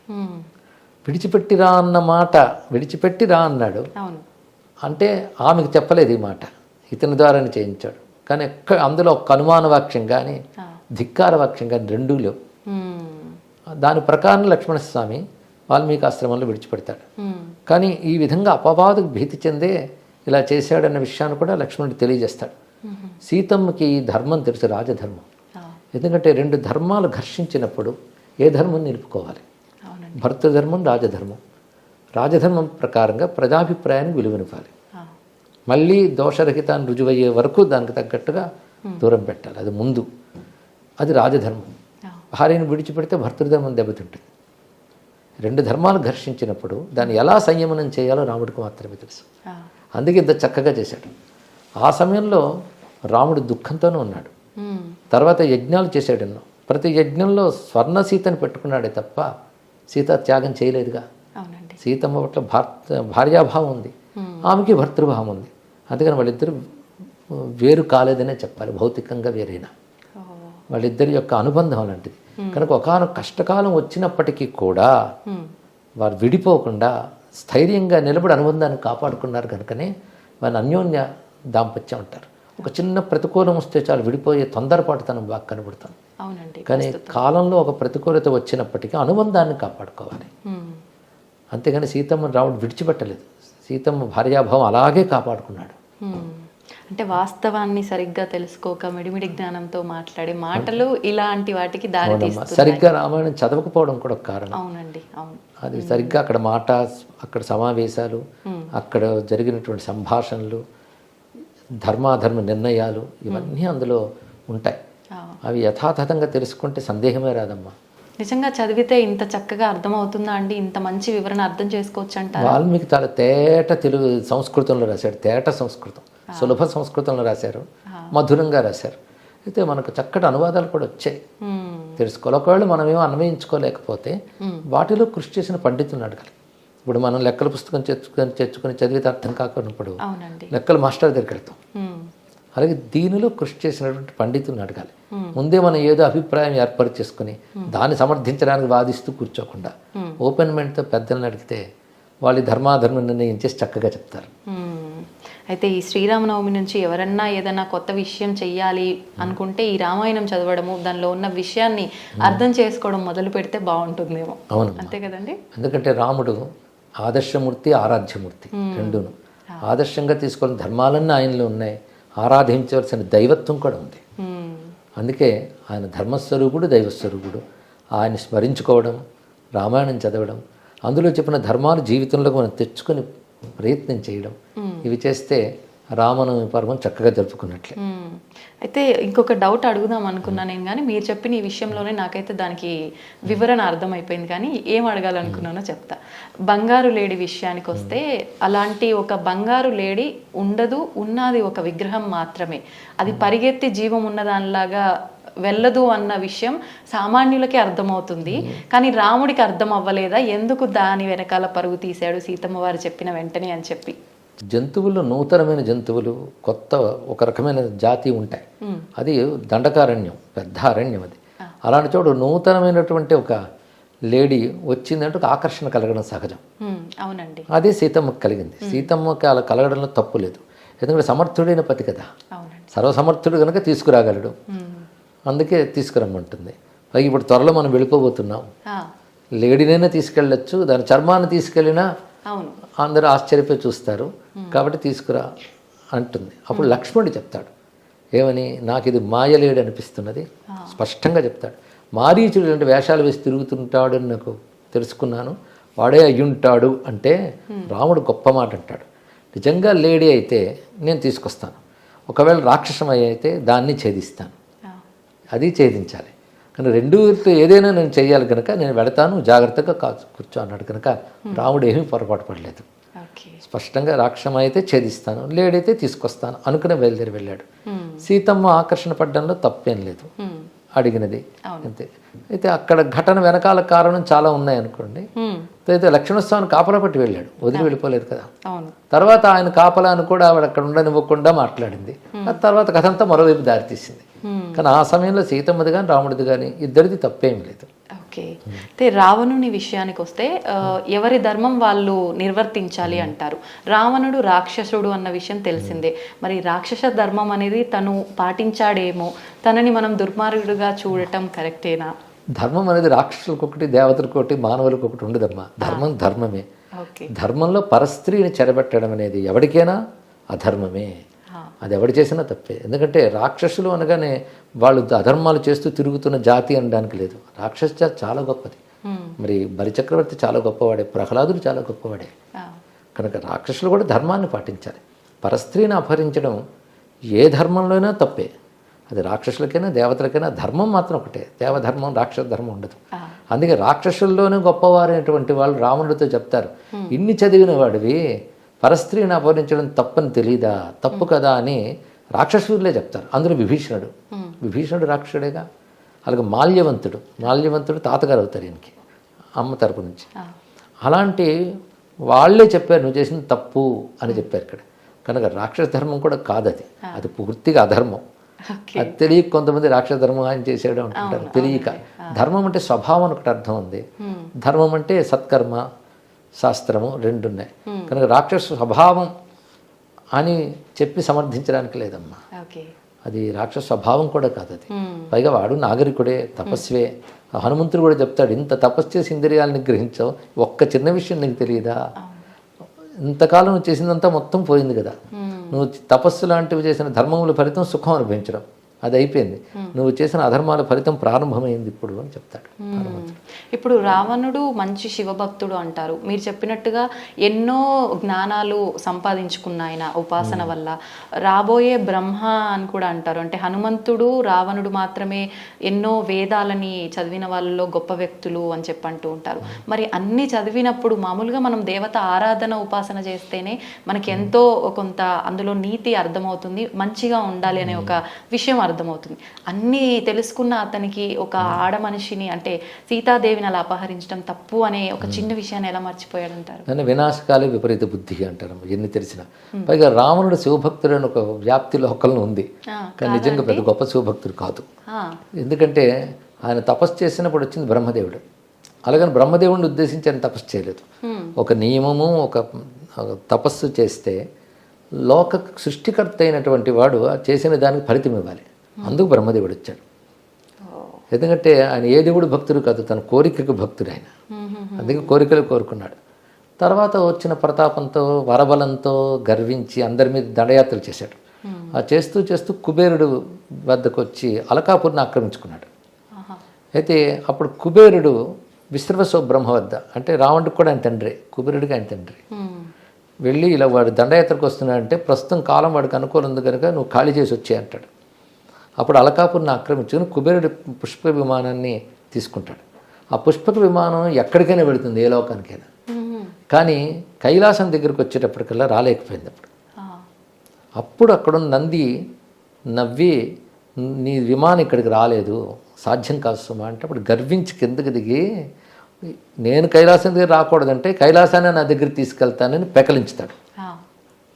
విడిచిపెట్టిరా అన్న మాట, విడిచిపెట్టిరా అన్నాడు అంటే ఆమెకు చెప్పలేదు ఈ మాట, ఇతని ద్వారానే చేయించాడు. కానీ అందులో ఒక అనుమాన వాక్యం కానీ ధిక్కార వాక్యం కానీ రెండూ లేవు. దాని ప్రకారం లక్ష్మణస్వామి వాల్మీకి ఆశ్రమంలో విడిచిపెడతాడు. కానీ ఈ విధంగా అపవాదుకు భీతి చెందే ఇలా చేశాడన్న విషయాన్ని కూడా లక్ష్మణుడు తెలియజేస్తాడు. సీతమ్మకి ఈ ధర్మం తెలుసు, రాజధర్మం. ఎందుకంటే రెండు ధర్మాలు ఘర్షించినప్పుడు ఏ ధర్మం నిలుపుకోవాలి, భర్తృధర్మం రాజధర్మం. రాజధర్మం ప్రకారంగా ప్రజాభిప్రాయాన్ని విలువనివ్వాలి, మళ్ళీ దోషరహితాన్ని రుజువయ్యే వరకు దానికి తగ్గట్టుగా దూరం పెట్టాలి, అది ముందు, అది రాజధర్మం. భార్యను విడిచిపెడితే భర్తృధర్మం దెబ్బతింటుంది. రెండు ధర్మాలు ఘర్షించినప్పుడు దాన్ని ఎలా సంయమనం చేయాలో రాముడికి మాత్రమే తెలుసు. అందుకే ఇంత చక్కగా చేశాడు. ఆ సమయంలో రాముడు దుఃఖంతోనే ఉన్నాడు. తర్వాత యజ్ఞాలు చేశాడు ఎన్నో, ప్రతి యజ్ఞంలో స్వర్ణ సీతని పెట్టుకున్నాడే తప్ప సీత త్యాగం చేయలేదుగా. సీతమ్మ పట్ల భార్యాభావం ఉంది, ఆమెకి భర్తృభావం ఉంది. అందుకని వాళ్ళిద్దరు వేరు కాలేదనే చెప్పాలి, భౌతికంగా వేరైనా. వాళ్ళిద్దరి యొక్క అనుబంధం అలాంటిది. కనుక ఒకనొక కష్టకాలం వచ్చినప్పటికీ కూడా వారు విడిపోకుండా స్థైర్యంగా నిలబడి అనుబంధాన్ని కాపాడుకున్నారు. కనుకనే వారిని అన్యోన్య దాంపత్యం అంటారు. ఒక చిన్న ప్రతికూలం వస్తే చాలు విడిపోయే తొందరపాటుతనం బాగా కనబడుతుంది. కానీ కాలంలో ఒక ప్రతికూలత వచ్చినప్పటికీ అనుబంధాన్ని కాపాడుకోవాలి. అంతేగాని సీతమ్మని రాముడు విడిచిపెట్టలేదు, సీతమ్మ భార్యాభావం అలాగే కాపాడుకున్నాడు. అంటే వాస్తవాన్ని సరిగ్గా తెలుసుకోక మిడిమిడి జ్ఞానంతో మాట్లాడే మాటలు ఇలాంటి వాటికి దారి తీస్తున్నాయి. సరిగ్గా రామాయణం చదవకపోవడం కూడా ఒక కారణం. అవునండి, అవును. అది సరిగ్గా అక్కడ మాట, అక్కడ సమావేశాలు, అక్కడ జరిగినటువంటి సంభాషణలు, ధర్మాధర్మ నిర్ణయాలు ఇవన్నీ అందులో ఉంటాయి. అవి యథాతథంగా తెలుసుకుంటే సందేహమే రాదమ్మా. నిజంగా చదివితే ఇంత చక్కగా అర్థమవుతుందా అండి? ఇంత మంచి వివరణ అర్థం చేసుకోవచ్చు అంటారు. వాల్మీకి చాలా తేట తెలుగు సంస్కృతంలో రాశాడు, తేట సంస్కృతం, సులభ సంస్కృతంలో రాశారు, మధురంగా రాశారు. అయితే మనకు చక్కటి అనువాదాలు కూడా వచ్చాయి, తెలుసుకోవాలి. ఒకవేళ మనం ఏమో అన్వయించుకోలేకపోతే వాటిలో కృషి చేసిన పండితులను అడగాలి. ఇప్పుడు మనం లెక్కల పుస్తకం తెచ్చుకొని చదివితే అర్థం కాకున్నప్పుడు లెక్కల మాస్టర్ దగ్గరికి వెళ్తాం. అలాగే దీనిలో కృషి చేసినటువంటి పండితులను అడగాలి. ముందే మనం ఏదో అభిప్రాయం ఏర్పరిచేసుకుని దాన్ని సమర్థించడానికి వాదిస్తూ కూర్చోకుండా ఓపెన్ మైండ్తో పెద్దలను అడిగితే వాళ్ళు ధర్మాధర్మం నిర్ణయం చేసి చక్కగా చెప్తారు. అయితే ఈ శ్రీరామనవమి నుంచి ఎవరన్నా ఏదైనా కొత్త విషయం చెయ్యాలి అనుకుంటే ఈ రామాయణం చదవడము, దానిలో ఉన్న విషయాన్ని అర్థం చేసుకోవడం మొదలు పెడితే బాగుంటుందేమో. అవును, అంతే కదండి. ఎందుకంటే రాముడు ఆదర్శమూర్తి, ఆరాధ్యమూర్తి రెండును. ఆదర్శంగా తీసుకున్న ధర్మాలన్నీ ఆయనలో ఉన్నాయి, ఆరాధించవలసిన దైవత్వం కూడా ఉంది. అందుకే ఆయన ధర్మస్వరూపుడు, దైవస్వరూపుడు. ఆయన స్మరించుకోవడం, రామాయణం చదవడం, అందులో చెప్పిన ధర్మాలు జీవితంలోకి మనం తెచ్చుకొని ప్రయత్నం చేయడం, ఇవి చేస్తే రామనవమి పర్వం చక్కగా జరుపుకున్నట్లే. అయితే ఇంకొక డౌట్ అడుగుదాం అనుకున్నా నేను, కానీ మీరు చెప్పిన ఈ విషయంలోనే నాకైతే దానికి వివరణ అర్థమైపోయింది. కానీ ఏం అడగాలనుకున్నానో చెప్తా. బంగారు లేడి విషయానికి వస్తే, అలాంటి ఒక బంగారు లేడి ఉండదు, ఉన్నది ఒక విగ్రహం మాత్రమే. అది పరిగెత్తి జీవం ఉన్నదానిలాగా వెళ్ళదు అన్న విషయం సామాన్యులకే అర్థమవుతుంది. కానీ రాముడికి అర్థం అవ్వలేదా? ఎందుకు దాని వెనకాల పరుగు తీశాడు సీతమ్మ వారు చెప్పిన వెంటనే అని చెప్పి? జంతువులు, నూతనమైన జంతువులు, కొత్త ఒక రకమైన జాతి ఉంటాయి. అది దండకారణ్యం, పెద్ద అరణ్యం. అది అలాంటి చోటు నూతనమైనటువంటి ఒక లేడీ వచ్చిందంటే ఒక ఆకర్షణ కలగడం సహజం. అవునండి, అదే సీతమ్మకి కలిగింది. సీతమ్మకి అలా కలగడంలో తప్పు లేదు, ఎందుకంటే సమర్థుడైన పతి కదా, సర్వసమర్థుడు కనుక తీసుకురాగలడు, అందుకే తీసుకురమ్మంటుంది. పైగా ఇప్పుడు త్వరలో మనం వెళ్ళిపోబోతున్నాం, లేడీనైనా తీసుకెళ్ళచ్చు, దాని చర్మాన్ని తీసుకెళ్ళినా అందరూ ఆశ్చర్యపోయి చూస్తారు, కాబట్టి తీసుకురా అంటుంది. అప్పుడు లక్ష్మణుడు చెప్తాడు ఏమని, నాకు ఇది మాయలేడు అనిపిస్తున్నది, స్పష్టంగా చెప్తాడు. మారీచుడు అంటే వేషాలు వేసి తిరుగుతుంటాడు అని నాకు తెలుసుకున్నాను, వాడే అయ్యుంటాడు అంటే రాముడు గొప్ప మాట అంటాడు. నిజంగా లేడీ అయితే నేను తీసుకొస్తాను, ఒకవేళ రాక్షసమై అయితే దాన్ని ఛేదిస్తాను, అది ఛేదించాలి. కానీ రెండుతో ఏదైనా నేను చేయాలి కనుక నేను వెళతాను, జాగ్రత్తగా కూర్చో అన్నాడు. కనుక రాముడు ఏమీ పొరపాటు పడలేదు, స్పష్టంగా రాక్షసమై అయితే ఛేదిస్తాను, లేడైతే తీసుకొస్తాను అనుకునే బయలుదేరి వెళ్ళాడు. సీతమ్మ ఆకర్షణ పడ్డంలో తప్పేం లేదు, అడిగినది అంతే. అయితే అక్కడ ఘటన వెనకాల కారణం చాలా ఉన్నాయి అనుకోండి. అయితే లక్ష్మణస్వామిని కాపలా పట్టి వెళ్ళాడు, వదిలి వెళ్ళిపోలేదు కదా. తర్వాత ఆయన కాపలాను కూడా ఆవిడ అక్కడ ఉండనివ్వకుండా మాట్లాడింది. ఆ తర్వాత కథ అంతా మరోవైపు దారితీసింది. కానీ ఆ సమయంలో సీతమ్మది కానీ రాముడిది కానీ ఇద్దరిది తప్పేం లేదు. ఓకే. అయితే రావణుని విషయానికి వస్తే ఎవరి ధర్మం వాళ్ళు నిర్వర్తించాలి అంటారు. రావణుడు రాక్షసుడు అన్న విషయం తెలిసిందే. మరి రాక్షస ధర్మం అనేది తను పాటించాడేమో, తనని మనం దుర్మార్గుడుగా చూడటం కరెక్టేనా? ధర్మం అనేది రాక్షసులకు ఒకటి, దేవతలకు ఒకటి, మానవులకు ఒకటి ఉండదమ్మా. ధర్మం ధర్మమే. ధర్మంలో పరస్త్రీని చెరబెట్టడం అనేది ఎవరికైనా అధర్మమే, అది ఎవడు చేసినా తప్పే. ఎందుకంటే రాక్షసులు అనగానే వాళ్ళు అధర్మాలు చేస్తూ తిరుగుతున్న జాతి అనడానికి లేదు. రాక్షస జాతి చాలా గొప్పది. మరి బలిచక్రవర్తి చాలా గొప్పవాడే, ప్రహ్లాదుడు చాలా గొప్పవాడే. కనుక రాక్షసులు కూడా ధర్మాన్ని పాటించాలి. పరస్త్రీని అపహరించడం ఏ ధర్మంలోనైనా తప్పే, అది రాక్షసులకైనా దేవతలకైనా. ధర్మం మాత్రం ఒకటే, దేవధర్మం రాక్షస ధర్మం ఉండదు. అందుకే రాక్షసుల్లోనే గొప్పవారైనటువంటి వాళ్ళు రావణుడితో చెప్తారు, ఇన్ని చదివిన వాడివి పరస్త్రీని అపహరించడం తప్పని తెలీదా, తప్పు కదా అని రాక్షసులే చెప్తారు. అందులో విభీషణుడు రాక్షసుడేగా. అలాగే మాల్యవంతుడు తాతగారు అవుతారు ఈయనకి, అమ్మ తరపు నుంచి. అలాంటి వాళ్ళే చెప్పారు నువ్వు చేసిన తప్పు అని చెప్పారు ఇక్కడ. కనుక రాక్షస ధర్మం కూడా కాదు, అది పూర్తిగా అధర్మం. అది తెలియక కొంతమంది రాక్షస ధర్మం ఆయన చేసాడు అంటుంటారు, తెలియక. ధర్మం అంటే స్వభావం ఒకటి అర్థం ఉంది, ధర్మం అంటే సత్కర్మ శాస్త్రము రెండు ఉన్నాయి. కనుక రాక్షస స్వభావం అని చెప్పి సమర్థించడానికి లేదమ్మా, అది రాక్షస స్వభావం కూడా కాదు అది. పైగా వాడు నాగరికుడే, తపస్వే. హనుమంతుడు కూడా చెప్తాడు, ఇంత తపస్సు చేసి ఇంద్రియాలను గ్రహించావు, ఒక్క చిన్న విషయం నీకు తెలియదా, ఇంతకాలం నువ్వు చేసిందంతా మొత్తం పోయింది కదా, నువ్వు తపస్సు లాంటివి చేసిన ధర్మముల ఫలితం సుఖం అనుభవించడం, అది అయిపోయింది. నువ్వు చేసిన అధర్మాల ఫలితం ప్రారంభమైంది ఇప్పుడు అని చెప్తాడు హనుమంతుడు. ఇప్పుడు రావణుడు మంచి శివభక్తుడు అంటారు. మీరు చెప్పినట్టుగా ఎన్నో జ్ఞానాలు సంపాదించుకున్న ఆయన ఉపాసన వల్ల. రాబోయే బ్రహ్మ అని కూడా అంటారు. అంటే హనుమంతుడు రావణుడు మాత్రమే ఎన్నో వేదాలని చదివిన వాళ్ళలో గొప్ప వ్యక్తులు అని చెప్పంటూ ఉంటారు. మరి అన్ని చదివినప్పుడు మామూలుగా మనం దేవత ఆరాధన ఉపాసన చేస్తేనే మనకి ఎంతో కొంత అందులో నీతి అర్థమవుతుంది, మంచిగా ఉండాలి అనే ఒక విషయం అర్థమవుతుంది. అన్నీ తెలుసుకున్న అతనికి ఒక ఆడ మనిషిని అంటే సీతాదేవిని అలా అపహరించడం తప్పు అనే ఒక చిన్న విషయాన్ని ఎలా మర్చిపోయాడంటారు? దాన్ని వినాశకాలే విపరీత బుద్ధి అంటారు ఎన్ని తెలిసిన. పైగా రావణుడు శివభక్తుడు అని ఒక వ్యాప్తి లోకల్లో ఉంది, కానీ నిజంగా పెద్ద గొప్ప శివభక్తుడు కాదు. ఎందుకంటే ఆయన తపస్సు చేసినప్పుడు వచ్చింది బ్రహ్మదేవుడు. అలాగని బ్రహ్మదేవుడిని ఉద్దేశించి ఆయన తపస్సు చేయలేదు. ఒక నియమము, ఒక తపస్సు చేస్తే లోక సృష్టికర్త అయినటువంటి వాడు చేసిన దానికి ఫలితం ఇవ్వాలి. అందుకు బ్రహ్మదేవుడు వచ్చాడు. ఎందుకంటే ఆయన ఏ దేవుడు భక్తుడు కాదు, తన కోరికకు భక్తుడు ఆయన. అందుకే కోరికలు కోరుకున్నాడు. తర్వాత వచ్చిన ప్రతాపంతో వరబలంతో గర్వించి అందరి మీద దండయాత్రలు చేశాడు. ఆ చేస్తూ చేస్తూ కుబేరుడు వద్దకు వచ్చి అలకాపురిని ఆక్రమించుకున్నాడు. అయితే అప్పుడు కుబేరుడు విశ్రవసో బ్రహ్మ వద్ద, అంటే రావణుడికి కూడా ఆయన తండ్రి, కుబేరుడికి ఆయన తండ్రి, వెళ్ళి ఇలా వాడు దండయాత్రకు వస్తున్నాడంటే ప్రస్తుతం కాలం వాడికి అనుకూలం ఉంది కనుక నువ్వు ఖాళీ చేసి వచ్చే అంటాడు. అప్పుడు అలకాపురిని ఆక్రమించుకుని కుబేరుడి పుష్పక విమానాన్ని తీసుకుంటాడు. ఆ పుష్పక విమానం ఎక్కడికైనా వెళుతుంది, ఏ లోకానికైనా. కానీ కైలాసం దగ్గరికి వచ్చేటప్పటికల్లా రాలేకపోయింది. అప్పుడు అక్కడున్న నంది నవ్వి, నీ విమానం ఇక్కడికి రాలేదు, సాధ్యం కాదు సుమా అంటే, అప్పుడు గర్వించి కిందకి దిగి, నేను కైలాసం దగ్గర రాకూడదంటే కైలాసాన్ని నా దగ్గర తీసుకెళ్తానని పెకలించుతాడు.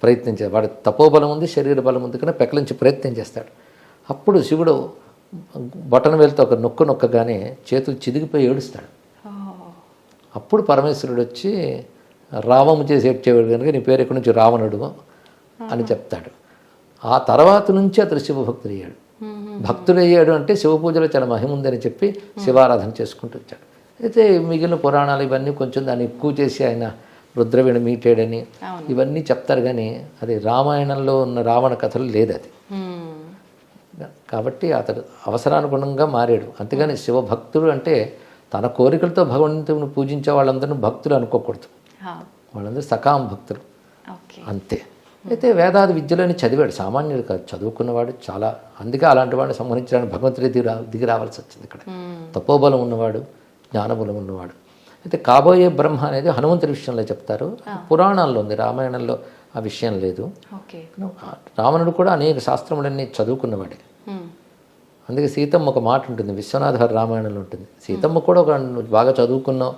ప్రయత్నించాడు. వాడి తపోబలం ఉంది, శరీర బలం ఉంది కానీ పెకలించి ప్రయత్నం చేస్తాడు. అప్పుడు శివుడు బొటన వేలుతో ఒక నొక్కగానే చేతులు చిదిగిపోయి ఏడుస్తాడు. అప్పుడు పరమేశ్వరుడు వచ్చి రావము చేసి ఏడ్చేవాడు కనుక నీ పేరు ఎక్కడి నుంచి రావణుడు అని చెప్తాడు. ఆ తర్వాత నుంచి అతడు శివభక్తుడు అయ్యాడు. భక్తుడు అయ్యాడు అంటే శివ పూజలో చాలా మహిమ ఉందని చెప్పి శివారాధన చేసుకుంటూ వచ్చాడు. అయితే మిగిలిన పురాణాలు ఇవన్నీ కొంచెం దాన్ని ఎక్కువ చేసి ఆయన రుద్రవీణ మీటాడని ఇవన్నీ చెప్తారు, కానీ అది రామాయణంలో ఉన్న రావణ కథలు లేదు అది. కాబట్టి అతడు అవసరానుగుణంగా మారాడు. అంతేగాని శివభక్తుడు అంటే తన కోరికలతో భగవంతుని పూజించే వాళ్ళందరినీ భక్తులు అనుకోకూడదు. వాళ్ళందరూ సకామ భక్తులు అంతే. అయితే వేదాది విద్యలోని చదివాడు, సామాన్యుడు కాదు, చదువుకున్నవాడు చాలా. అందుకే అలాంటి వాడిని సంహరించడానికి భగవంతుడి దిగి రావాల్సి వచ్చింది. ఇక్కడ తపోబలం ఉన్నవాడు, జ్ఞానబలం ఉన్నవాడు. అయితే కాబోయే బ్రహ్మ అనేది హనుమంతుడి విషయంలో చెప్తారు, పురాణాల్లో ఉంది, రామాయణంలో ఆ విషయం లేదు. రావణుడు కూడా అనేక శాస్త్రములన్నీ చదువుకున్నవాడే. అందుకే సీతమ్మ ఒక మాట ఉంటుంది, విశ్వనాథ రామాయణంలో ఉంటుంది. సీతమ్మ కూడా ఒక బాగా చదువుకున్నావు,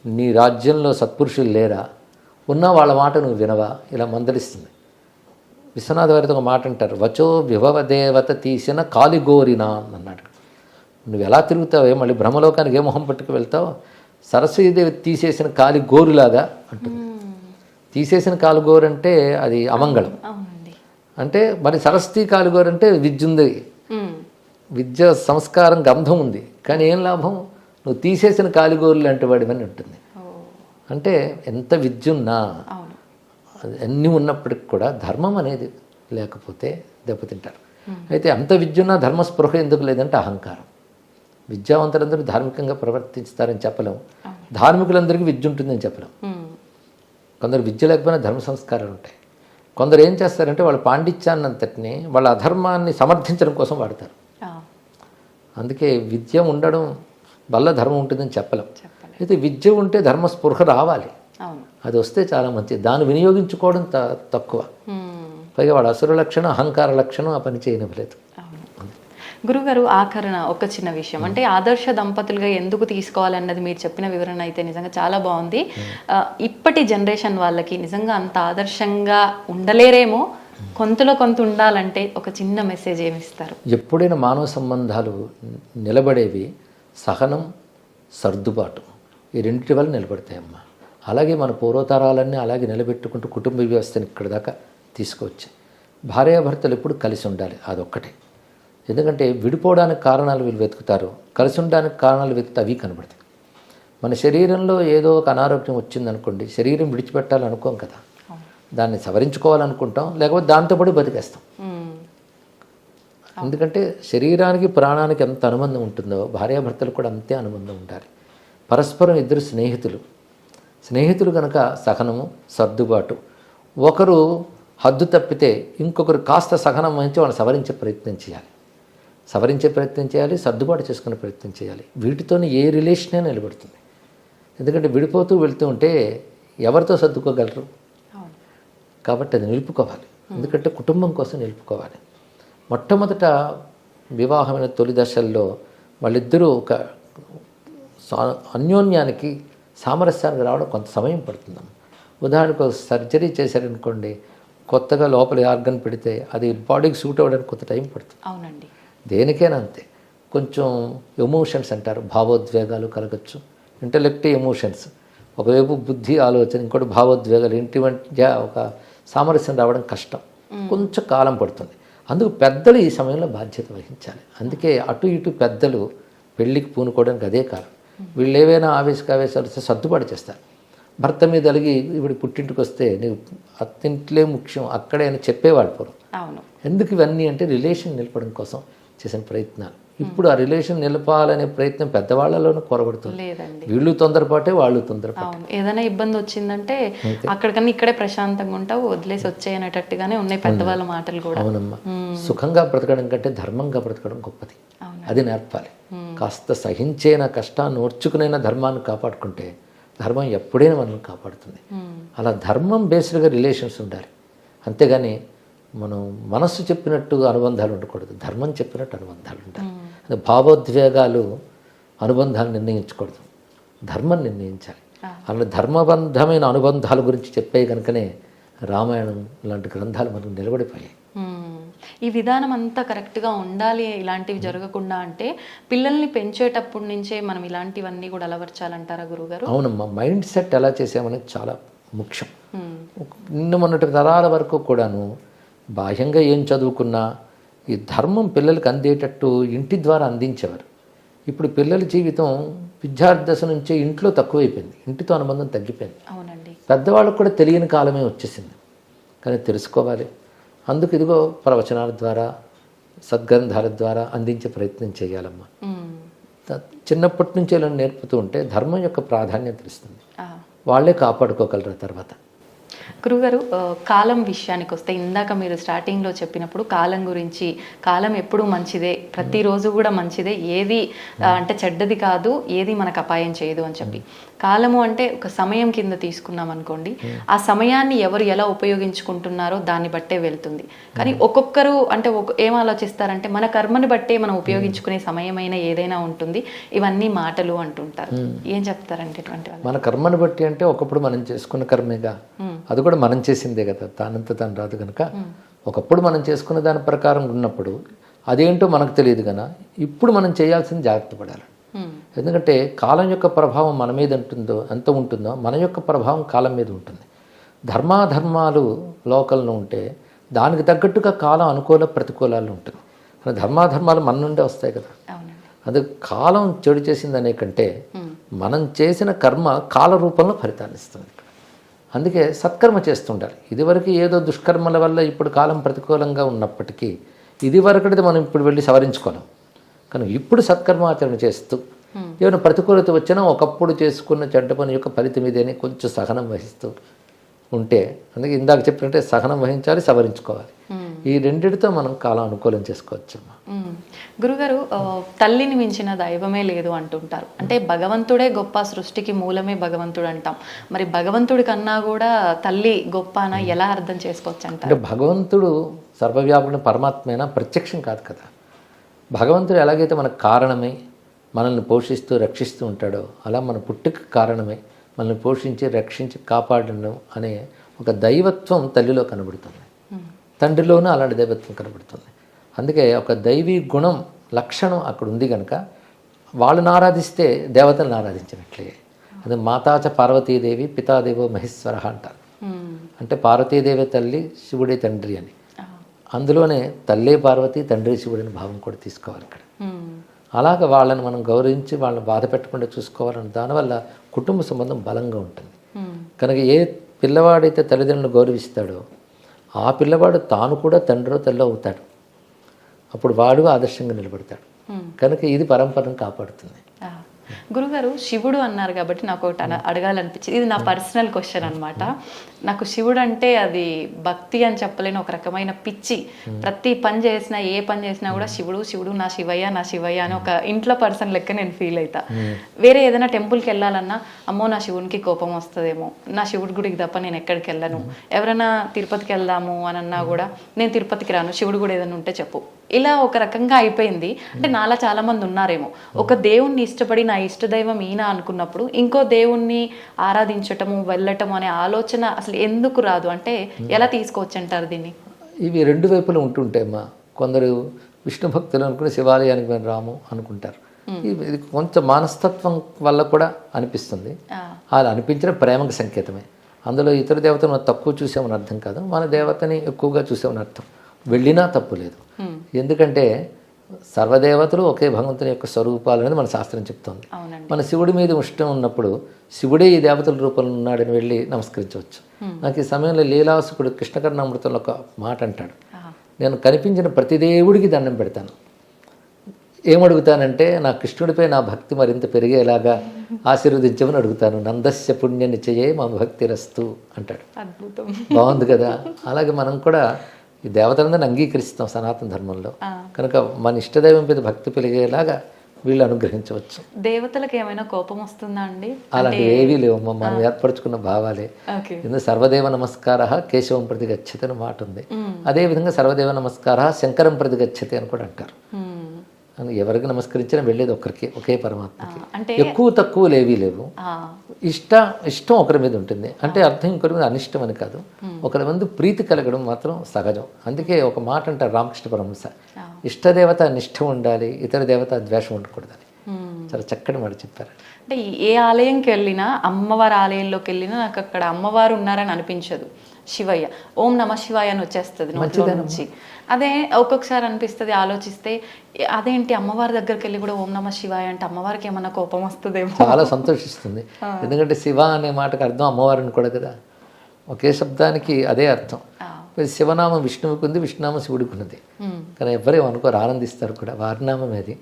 నీ రాజ్యంలో సత్పురుషులు లేరా, ఉన్నా వాళ్ళ మాట నువ్వు వినవా, ఇలా మందలిస్తుంది. విశ్వనాథ వారితో ఒక మాట అంటారు, వచో విభవ దేవత తీసిన కాలిగోరినా అన్నాడు. నువ్వు ఎలా తిరుగుతావే, మళ్ళీ బ్రహ్మలోకానికి ఏ మొహం పట్టుకు వెళ్తావు, సరస్వతీదేవి తీసేసిన కాలిగోరులాగా అంటుంది. తీసేసిన కాలుగోరు అంటే అది అమంగళం. అంటే మరి సరస్వతి కాలుగోరు అంటే విద్య ఉంది, విద్య సంస్కారం గంధం ఉంది, కానీ ఏం లాభం, నువ్వు తీసేసిన కాలిగోరులు లాంటి వాడివని ఉంటుంది. అంటే ఎంత విద్య ఉన్నా అన్నీ ఉన్నప్పటికి కూడా ధర్మం అనేది లేకపోతే దెబ్బతింటారు. అయితే అంత విద్య ఉన్నా ధర్మస్పృహ ఎందుకు లేదంటే అహంకారం. విద్యావంతులందరూ ధార్మికంగా ప్రవర్తిస్తారని చెప్పలేం, ధార్మికులందరికీ విద్య ఉంటుందని చెప్పలేం. కొందరు విద్య లేకపోయినా ధర్మ సంస్కారాలు ఉంటాయి. కొందరు ఏం చేస్తారంటే వాళ్ళ పాండిత్యాన్ని అంతటిని వాళ్ళ అధర్మాన్ని సమర్థించడం కోసం వాడతారు. అందుకే విద్య ఉండడం వల్ల ధర్మం ఉంటుందని చెప్పలేం. అయితే విద్య ఉంటే ధర్మస్పృహ రావాలి, అది వస్తే చాలా మంచిది. దాన్ని వినియోగించుకోవడం తక్కువ. పైగా వాడు అసుర లక్షణం, అహంకార లక్షణం, ఆ పని చేయనివ్వలేదు. గురుగారు, ఆఖరణ ఒక చిన్న విషయం, అంటే ఆదర్శ దంపతులుగా ఎందుకు తీసుకోవాలన్నది మీరు చెప్పిన వివరణ అయితే నిజంగా చాలా బాగుంది. ఇప్పటి జనరేషన్ వాళ్ళకి నిజంగా అంత ఆదర్శంగా ఉండలేరేమో, కొంతలో కొంత ఉండాలంటే ఒక చిన్న మెసేజ్ ఏమిస్తారు? ఎప్పుడైనా మానవ సంబంధాలు నిలబడేవి సహనం, సర్దుబాటు, ఈ రెండింటి వల్ల నిలబడతాయమ్మా. అలాగే మన పూర్వతరాలన్నీ అలాగే నిలబెట్టుకుంటూ కుటుంబ వ్యవస్థని ఇక్కడ దాకా తీసుకొచ్చి భార్యాభర్తలు ఎప్పుడు కలిసి ఉండాలి, అదొక్కటే. ఎందుకంటే విడిపోవడానికి కారణాలు వీళ్ళు వెతుకుతారు, కలిసి ఉండడానికి కారణాలు వెతికితే అవి కనబడతాయి. మన శరీరంలో ఏదో ఒక అనారోగ్యం వచ్చిందనుకోండి, శరీరం విడిచిపెట్టాలనుకోం కదా, దాన్ని సవరించుకోవాలనుకుంటాం, లేకపోతే దాంతోపాటు బతికేస్తాం. ఎందుకంటే శరీరానికి ప్రాణానికి ఎంత అనుబంధం ఉంటుందో భార్యాభర్తలు కూడా అంతే అనుబంధం ఉండాలి. పరస్పరం ఇద్దరు స్నేహితులు కనుక సహనము, సర్దుబాటు. ఒకరు హద్దు తప్పితే ఇంకొకరు కాస్త సహనం వహించి వాళ్ళని సవరించే ప్రయత్నం చేయాలి, సర్దుబాటు చేసుకునే ప్రయత్నం చేయాలి. వీటితోనే ఏ రిలేషనే నిలబడుతుంది. ఎందుకంటే విడిపోతూ వెళ్తూ ఉంటే ఎవరితో సర్దుకోగలరు? కాబట్టి అది నిలుపుకోవాలి. ఎందుకంటే కుటుంబం కోసం నిలుపుకోవాలి. మొట్టమొదట వివాహమైన తొలి దశల్లో వాళ్ళిద్దరూ ఒక అన్యోన్యానికి, సామరస్యానికి రావడం కొంత సమయం పడుతుందమ్మ. ఉదాహరణకు సర్జరీ చేశారనుకోండి, కొత్తగా లోపల ఆర్గన్ పెడితే అది బాడీకి సూట్ అవ్వడానికి కొంత టైం పడుతుంది. అవునండి. దేనికైనా అంతే. కొంచెం ఎమోషన్స్ అంటారు, భావోద్వేగాలు కలగచ్చు. ఇంటలెక్ట్, ఎమోషన్స్, ఒకవైపు బుద్ధి, ఆలోచన, ఇంకోటి భావోద్వేగాలు, ఇంటి మధ్య ఒక సామరస్యం రావడం కష్టం, కొంచెం కాలం పడుతుంది. అందుకు పెద్దలు ఈ సమయంలో బాధ్యత వహించాలి. అందుకే అటు ఇటు పెద్దలు పెళ్ళికి పూనుకోవడానికి అదే కారణం. వీళ్ళు ఏవైనా ఆవేశాలు వస్తే సర్దుబాటు చేస్తారు. భర్త మీద అలిగి ఇప్పుడు పుట్టింటికి వస్తే నీవు అత్తింట్లే ముఖ్యం అక్కడే అని చెప్పేవాడు పూర్వం. ఎందుకు ఇవన్నీ అంటే రిలేషన్ నిలపడం కోసం చేసిన ప్రయత్నాలు. ఇప్పుడు ఆ రిలేషన్ నిలపాలనే ప్రయత్నం పెద్దవాళ్ళలోనూ కొరబడుతుంది. వీళ్ళు తొందరపాటే, వాళ్ళు తొందరపాటు. ఏదైనా ఇబ్బంది వచ్చిందంటే అక్కడికన్నా ఇక్కడే ప్రశాంతంగా ఉంటావు, వదిలేసి వచ్చేయనేటట్టుగానే ఉన్నాయి పెద్దవాళ్ళ మాటలు కూడా. అవునమ్మా. సుఖంగా బ్రతకడం కంటే ధర్మంగా బ్రతకడం గొప్పది. అది నేర్పాలి. కాస్త సహించేన కష్టాన్ని ఓర్చుకునైనా ధర్మాన్ని కాపాడుకుంటే ధర్మం ఎప్పుడైనా మనల్ని కాపాడుతుంది. అలా ధర్మం బేస్డ్గా రిలేషన్స్ ఉండాలి. అంతేగాని మనం మనస్సు చెప్పినట్టు అనుబంధాలు ఉండకూడదు, ధర్మం చెప్పినట్టు అనుబంధాలు ఉండాలి. భావోద్వేగాలు అనుబంధాలు నిర్ణయించకూడదు, ధర్మం నిర్ణయించాలి. అలా ధర్మబంధమైన అనుబంధాల గురించి చెప్పే కనుకనే రామాయణం లాంటి గ్రంథాలు మనకు నిలబడిపోయాయి. ఈ విధానం అంతా కరెక్ట్గా ఉండాలి, ఇలాంటివి జరగకుండా అంటే పిల్లల్ని పెంచేటప్పటి నుంచే మనం ఇలాంటివన్నీ కూడా అలవర్చాలంటారా గురుగారు? అవునమ్మా. మైండ్ సెట్ ఎలా చేసామనేది చాలా ముఖ్యం. నిన్న మొన్నటి తరాల వరకు కూడాను బాహ్యంగా ఏం చదువుకున్నా ఈ ధర్మం పిల్లలకు అందేటట్టు ఇంటి ద్వారా అందించేవారు. ఇప్పుడు పిల్లల జీవితం విద్యార్థి దశ నుంచే ఇంట్లో తక్కువైపోయింది, ఇంటితో అనుబంధం తగ్గిపోయింది. అవునండి. పెద్దవాళ్ళకు కూడా తెలియని కాలమే వచ్చేసింది. కానీ తెలుసుకోవాలి. అందుకు ఇదిగో ప్రవచనాల ద్వారా, సద్గ్రంథాల ద్వారా అందించే ప్రయత్నం చేయాలమ్మా. చిన్నప్పటి నుంచి ఇలా నేర్పుతూ ఉంటే ధర్మం యొక్క ప్రాధాన్యత తెలుస్తుంది, వాళ్ళే కాపాడుకోగలరు తర్వాత. గురుగారు, కాలం విషయానికి వస్తే ఇందాక మీరు స్టార్టింగ్లో చెప్పినప్పుడు కాలం గురించి, కాలం ఎప్పుడూ మంచిదే, ప్రతిరోజు కూడా మంచిదే, ఏది అంటే చెడ్డది కాదు, ఏది మనకు అపాయం చేయదు అని చెప్పి. కాలము అంటే ఒక సమయం కింద తీసుకున్నాం అనుకోండి, ఆ సమయాన్ని ఎవరు ఎలా ఉపయోగించుకుంటున్నారో దాన్ని బట్టే వెళ్తుంది. కానీ ఒక్కొక్కరు అంటే ఏం ఆలోచిస్తారంటే మన కర్మని బట్టే మనం ఉపయోగించుకునే సమయమైనా ఏదైనా ఉంటుంది, ఇవన్నీ మాటలు అంటుంటారు. ఏం చెప్తారంటే ఇటువంటి వాళ్ళు? మన కర్మని బట్టి అంటే ఒకప్పుడు మనం చేసుకున్న కర్మేగా, అది కూడా మనం చేసిందే కదా, తానంతా తాను రాదు కనుక ఒకప్పుడు మనం చేసుకున్న దాని ప్రకారం ఉన్నప్పుడు అదేంటో మనకు తెలియదు కనుక ఇప్పుడు మనం చేయాల్సింది జాగ్రత్త పడాలి. ఎందుకంటే కాలం యొక్క ప్రభావం మన మీద ఎంత ఉంటుందో మన యొక్క ప్రభావం కాలం మీద ఉంటుంది. ధర్మాధర్మాలు లోకల్లో ఉంటే దానికి తగ్గట్టుగా కాలం అనుకూల ప్రతికూలాలు ఉంటుంది. ధర్మాధర్మాలు మన నుండే వస్తాయి కదా. అది కాలం చెడు చేసిందనే కంటే మనం చేసిన కర్మ కాల రూపంలో ఫలితాన్ని ఇస్తుంది. అందుకే సత్కర్మ చేస్తుండాలి. ఇదివరకు ఏదో దుష్కర్మల వల్ల ఇప్పుడు కాలం ప్రతికూలంగా ఉన్నప్పటికీ ఇదివరకటిది మనం ఇప్పుడు వెళ్ళి సవరించుకోలేం. కానీ ఇప్పుడు సత్కర్మాచరణ చేస్తూ ఏమైనా ప్రతికూలత వచ్చినా ఒకప్పుడు చేసుకున్న చెడ్డ పని యొక్క ఫలితం ఇదేని కొంచెం సహనం వహిస్తూ ఉంటే, అందుకే ఇందాక చెప్పినట్టే సహనం వహించాలి, సవరించుకోవాలి. ఈ రెండిటితో మనం కాలం అనుకూలం చేసుకోవచ్చమ్మా. గురుగారు, తల్లిని మించిన దైవమే లేదు అంటుంటారు. అంటే భగవంతుడే గొప్ప, సృష్టికి మూలమే భగవంతుడు అంటాం. మరి భగవంతుడి కన్నా కూడా తల్లి గొప్ప అని ఎలా అర్థం చేసుకోవచ్చు అంటారు? అంటే భగవంతుడు సర్వవ్యాపుని పరమాత్మైనా ప్రత్యక్షం కాదు కదా. భగవంతుడు ఎలాగైతే మనకు కారణమై మనల్ని పోషిస్తూ రక్షిస్తూ ఉంటాడో అలా మన పుట్టుక కారణమై మనల్ని పోషించి రక్షించి కాపాడడం అనే ఒక దైవత్వం తల్లిలో కనబడుతుంది, తండ్రిలోనూ అలాంటి దైవత్వం కనబడుతుంది. అందుకే ఒక దైవీ గుణం లక్షణం అక్కడ ఉంది కనుక వాళ్ళని ఆరాధిస్తే దేవతలను ఆరాధించినట్లే. అది మాతాచ పార్వతీదేవి పితాదేవో మహేశ్వర అంటారు. అంటే పార్వతీదేవి తల్లి, శివుడే తండ్రి అని. అందులోనే తల్లే పార్వతి, తండ్రి శివుడిని భావం కూడా తీసుకోవాలి ఇక్కడ. అలాగ వాళ్ళని మనం గౌరవించి వాళ్ళని బాధ పెట్టకుండా చూసుకోవాలని, దానివల్ల కుటుంబ సంబంధం బలంగా ఉంటుంది. కనుక ఏ పిల్లవాడైతే తల్లిదండ్రులను గౌరవిస్తాడో ఆ పిల్లవాడు తాను కూడా తండ్రో తల్లో అవుతాడు. అప్పుడు వాడు ఆదర్శంగా నిలబడతాడు. కనుక ఇది పరంపరను కాపాడుతుంది. గురుగారు శివుడు అన్నారు కాబట్టి నాకు ఒకటి అడగాలనిపించింది. ఇది నా పర్సనల్ క్వశ్చన్ అనమాట. నాకు శివుడు అంటే అది భక్తి అని చెప్పలేని ఒక రకమైన పిచ్చి. ప్రతి పని చేసినా, ఏ పని చేసినా కూడా శివుడు శివుడు, నా శివయ్య నా శివయ్య అని ఒక ఇంట్లో పర్సన్ లెక్క నేను ఫీల్ అవుతా. వేరే ఏదైనా టెంపుల్కి వెళ్ళాలన్నా అమ్మో నా శివునికి కోపం వస్తుందేమో, నా శివుడి గుడికి తప్ప నేను ఎక్కడికి వెళ్ళను. ఎవరైనా తిరుపతికి వెళ్దాము అని అన్నా కూడా నేను తిరుపతికి రాను, శివుడు కూడా ఏదైనా ఉంటే చెప్పు. ఇలా ఒక రకంగా అయిపోయింది. అంటే నాలా చాలా మంది ఉన్నారేమో, ఒక దేవుణ్ణి ఇష్టపడి నా ఇష్టదైవం ఈయన అనుకున్నప్పుడు ఇంకో దేవుణ్ణి ఆరాధించటము వెళ్ళటము అనే ఆలోచన అసలు ఎందుకు రాదు? అంటే ఎలా తీసుకోవచ్చు అంటారు దీన్ని? ఇవి రెండు వైపులు ఉంటుంటాయమ్మా. కొందరు విష్ణు భక్తులు అనుకుని శివాలయానికి మేము రాము అనుకుంటారు. ఇది కొంచెం మనస్తత్వం వల్ల కూడా అనిపిస్తుంది. అలా అనిపించిన ప్రేమకు సంకేతమే. అందులో ఇతర దేవతను తక్కువ చూసామని అర్థం కాదు, మన దేవతని ఎక్కువగా చూసామని అర్థం. వెళ్ళినా తప్పు లేదు. ఎందుకంటే సర్వదేవతలు ఒకే భగవంతుని యొక్క స్వరూపాలు అనేది మన శాస్త్రం చెప్తోంది. మన శివుడి మీద ఇష్టం ఉన్నప్పుడు శివుడే ఈ దేవతల రూపంలో ఉన్నాడని వెళ్ళి నమస్కరించవచ్చు. నాకు ఈ సమయంలో లీలాసుకుడు కృష్ణకర్ణామృతంలో ఒక మాట అంటాడు, నేను కనిపించిన ప్రతి దేవుడికి దండం పెడతాను. ఏమడుగుతానంటే నా కృష్ణుడిపై నా భక్తి మరింత పెరిగేలాగా ఆశీర్వదించమని అడుగుతాను. నందస్య పుణ్య నిశ్చయే మా భక్తి రస్తు అంటాడు. అద్భుతం, బాగుంది కదా. అలాగే మనం కూడా ఈ దేవతలందరిని అంగీకరిస్తాం సనాతన ధర్మంలో. కనుక మన ఇష్టదైవం మీద భక్తి పెరిగేలాగా వీళ్ళు అనుగ్రహించవచ్చు. దేవతలకు ఏమైనా కోపం వస్తుందా అండి? అలాంటివి ఏవీ లేవమ్మా, మనం ఏర్పరచుకున్న భావాలే. ఎందుకు సర్వదేవ నమస్కార కేశవం ప్రతి గచ్చతి అని మాట ఉంది. అదేవిధంగా సర్వదేవ నమస్కార శంకరం ప్రతి గచ్చతి అని కూడా అంటారు. ఎవరికి నమస్కరించినా వెళ్ళేది ఒక్కరికి, ఒకే పరమాత్మకి. అంటే ఎక్కువ తక్కువలు ఏవీ లేవు. ఇష్టం ఒకరి మీద ఉంటుంది. అంటే అర్థం ఇంకొకరి మీద అనిష్టం అని కాదు, ఒకరి మంది ప్రీతి కలగడం మాత్రం సహజం. అందుకే ఒక మాట అంటారు రామకృష్ణ పరమహంస, ఇష్టదేవత నిష్ఠ ఉండాలి, ఇతర దేవత ద్వేషం ఉండకూడదని. చాలా చక్కటి మాట చెప్పారు. అంటే ఏ ఆలయంకి వెళ్ళినా, అమ్మవారి ఆలయంలోకి వెళ్ళినా నాకు అక్కడ అమ్మవారు ఉన్నారని అనిపించదు. శివయ్య ఓం నమ శివాయ అని వచ్చేస్తుంది నోట్లో నుంచి. అదే ఒక్కొక్కసారి అనిపిస్తుంది ఆలోచిస్తే, అదేంటి అమ్మవారి దగ్గరికి వెళ్ళి కూడా ఓం నమ శివాయ అంటే అమ్మవారికి ఏమన్నా కోపం వస్తుందేమో. చాలా సంతోషిస్తుంది. ఎందుకంటే శివ అనే మాటకు అర్థం అమ్మవారిని కూడా కదా, ఒకే శబ్దానికి అదే అర్థం. శివనామం విష్ణువుకి ఉంది, విష్ణునామం శివుడికి ఉన్నది. కానీ ఎవరేమో అనుకోరు, ఆనందిస్తారు కూడా. వారి నామం అది.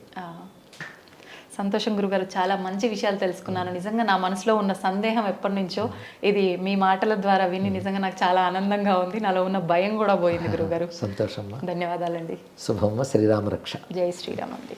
సంతోషం గురుగారు, చాలా మంచి విషయాలు తెలుసుకున్నాను. నిజంగా నా మనసులో ఉన్న సందేహం ఎప్పటి నుంచో ఇది మీ మాటల ద్వారా విని నిజంగా నాకు చాలా ఆనందంగా ఉంది. నాలో ఉన్న భయం కూడా పోయింది గురుగారు. సంతోషం. ధన్యవాదాలండి. శుభమ్మ. శ్రీరామ రక్ష. జై శ్రీరామ్ అండి.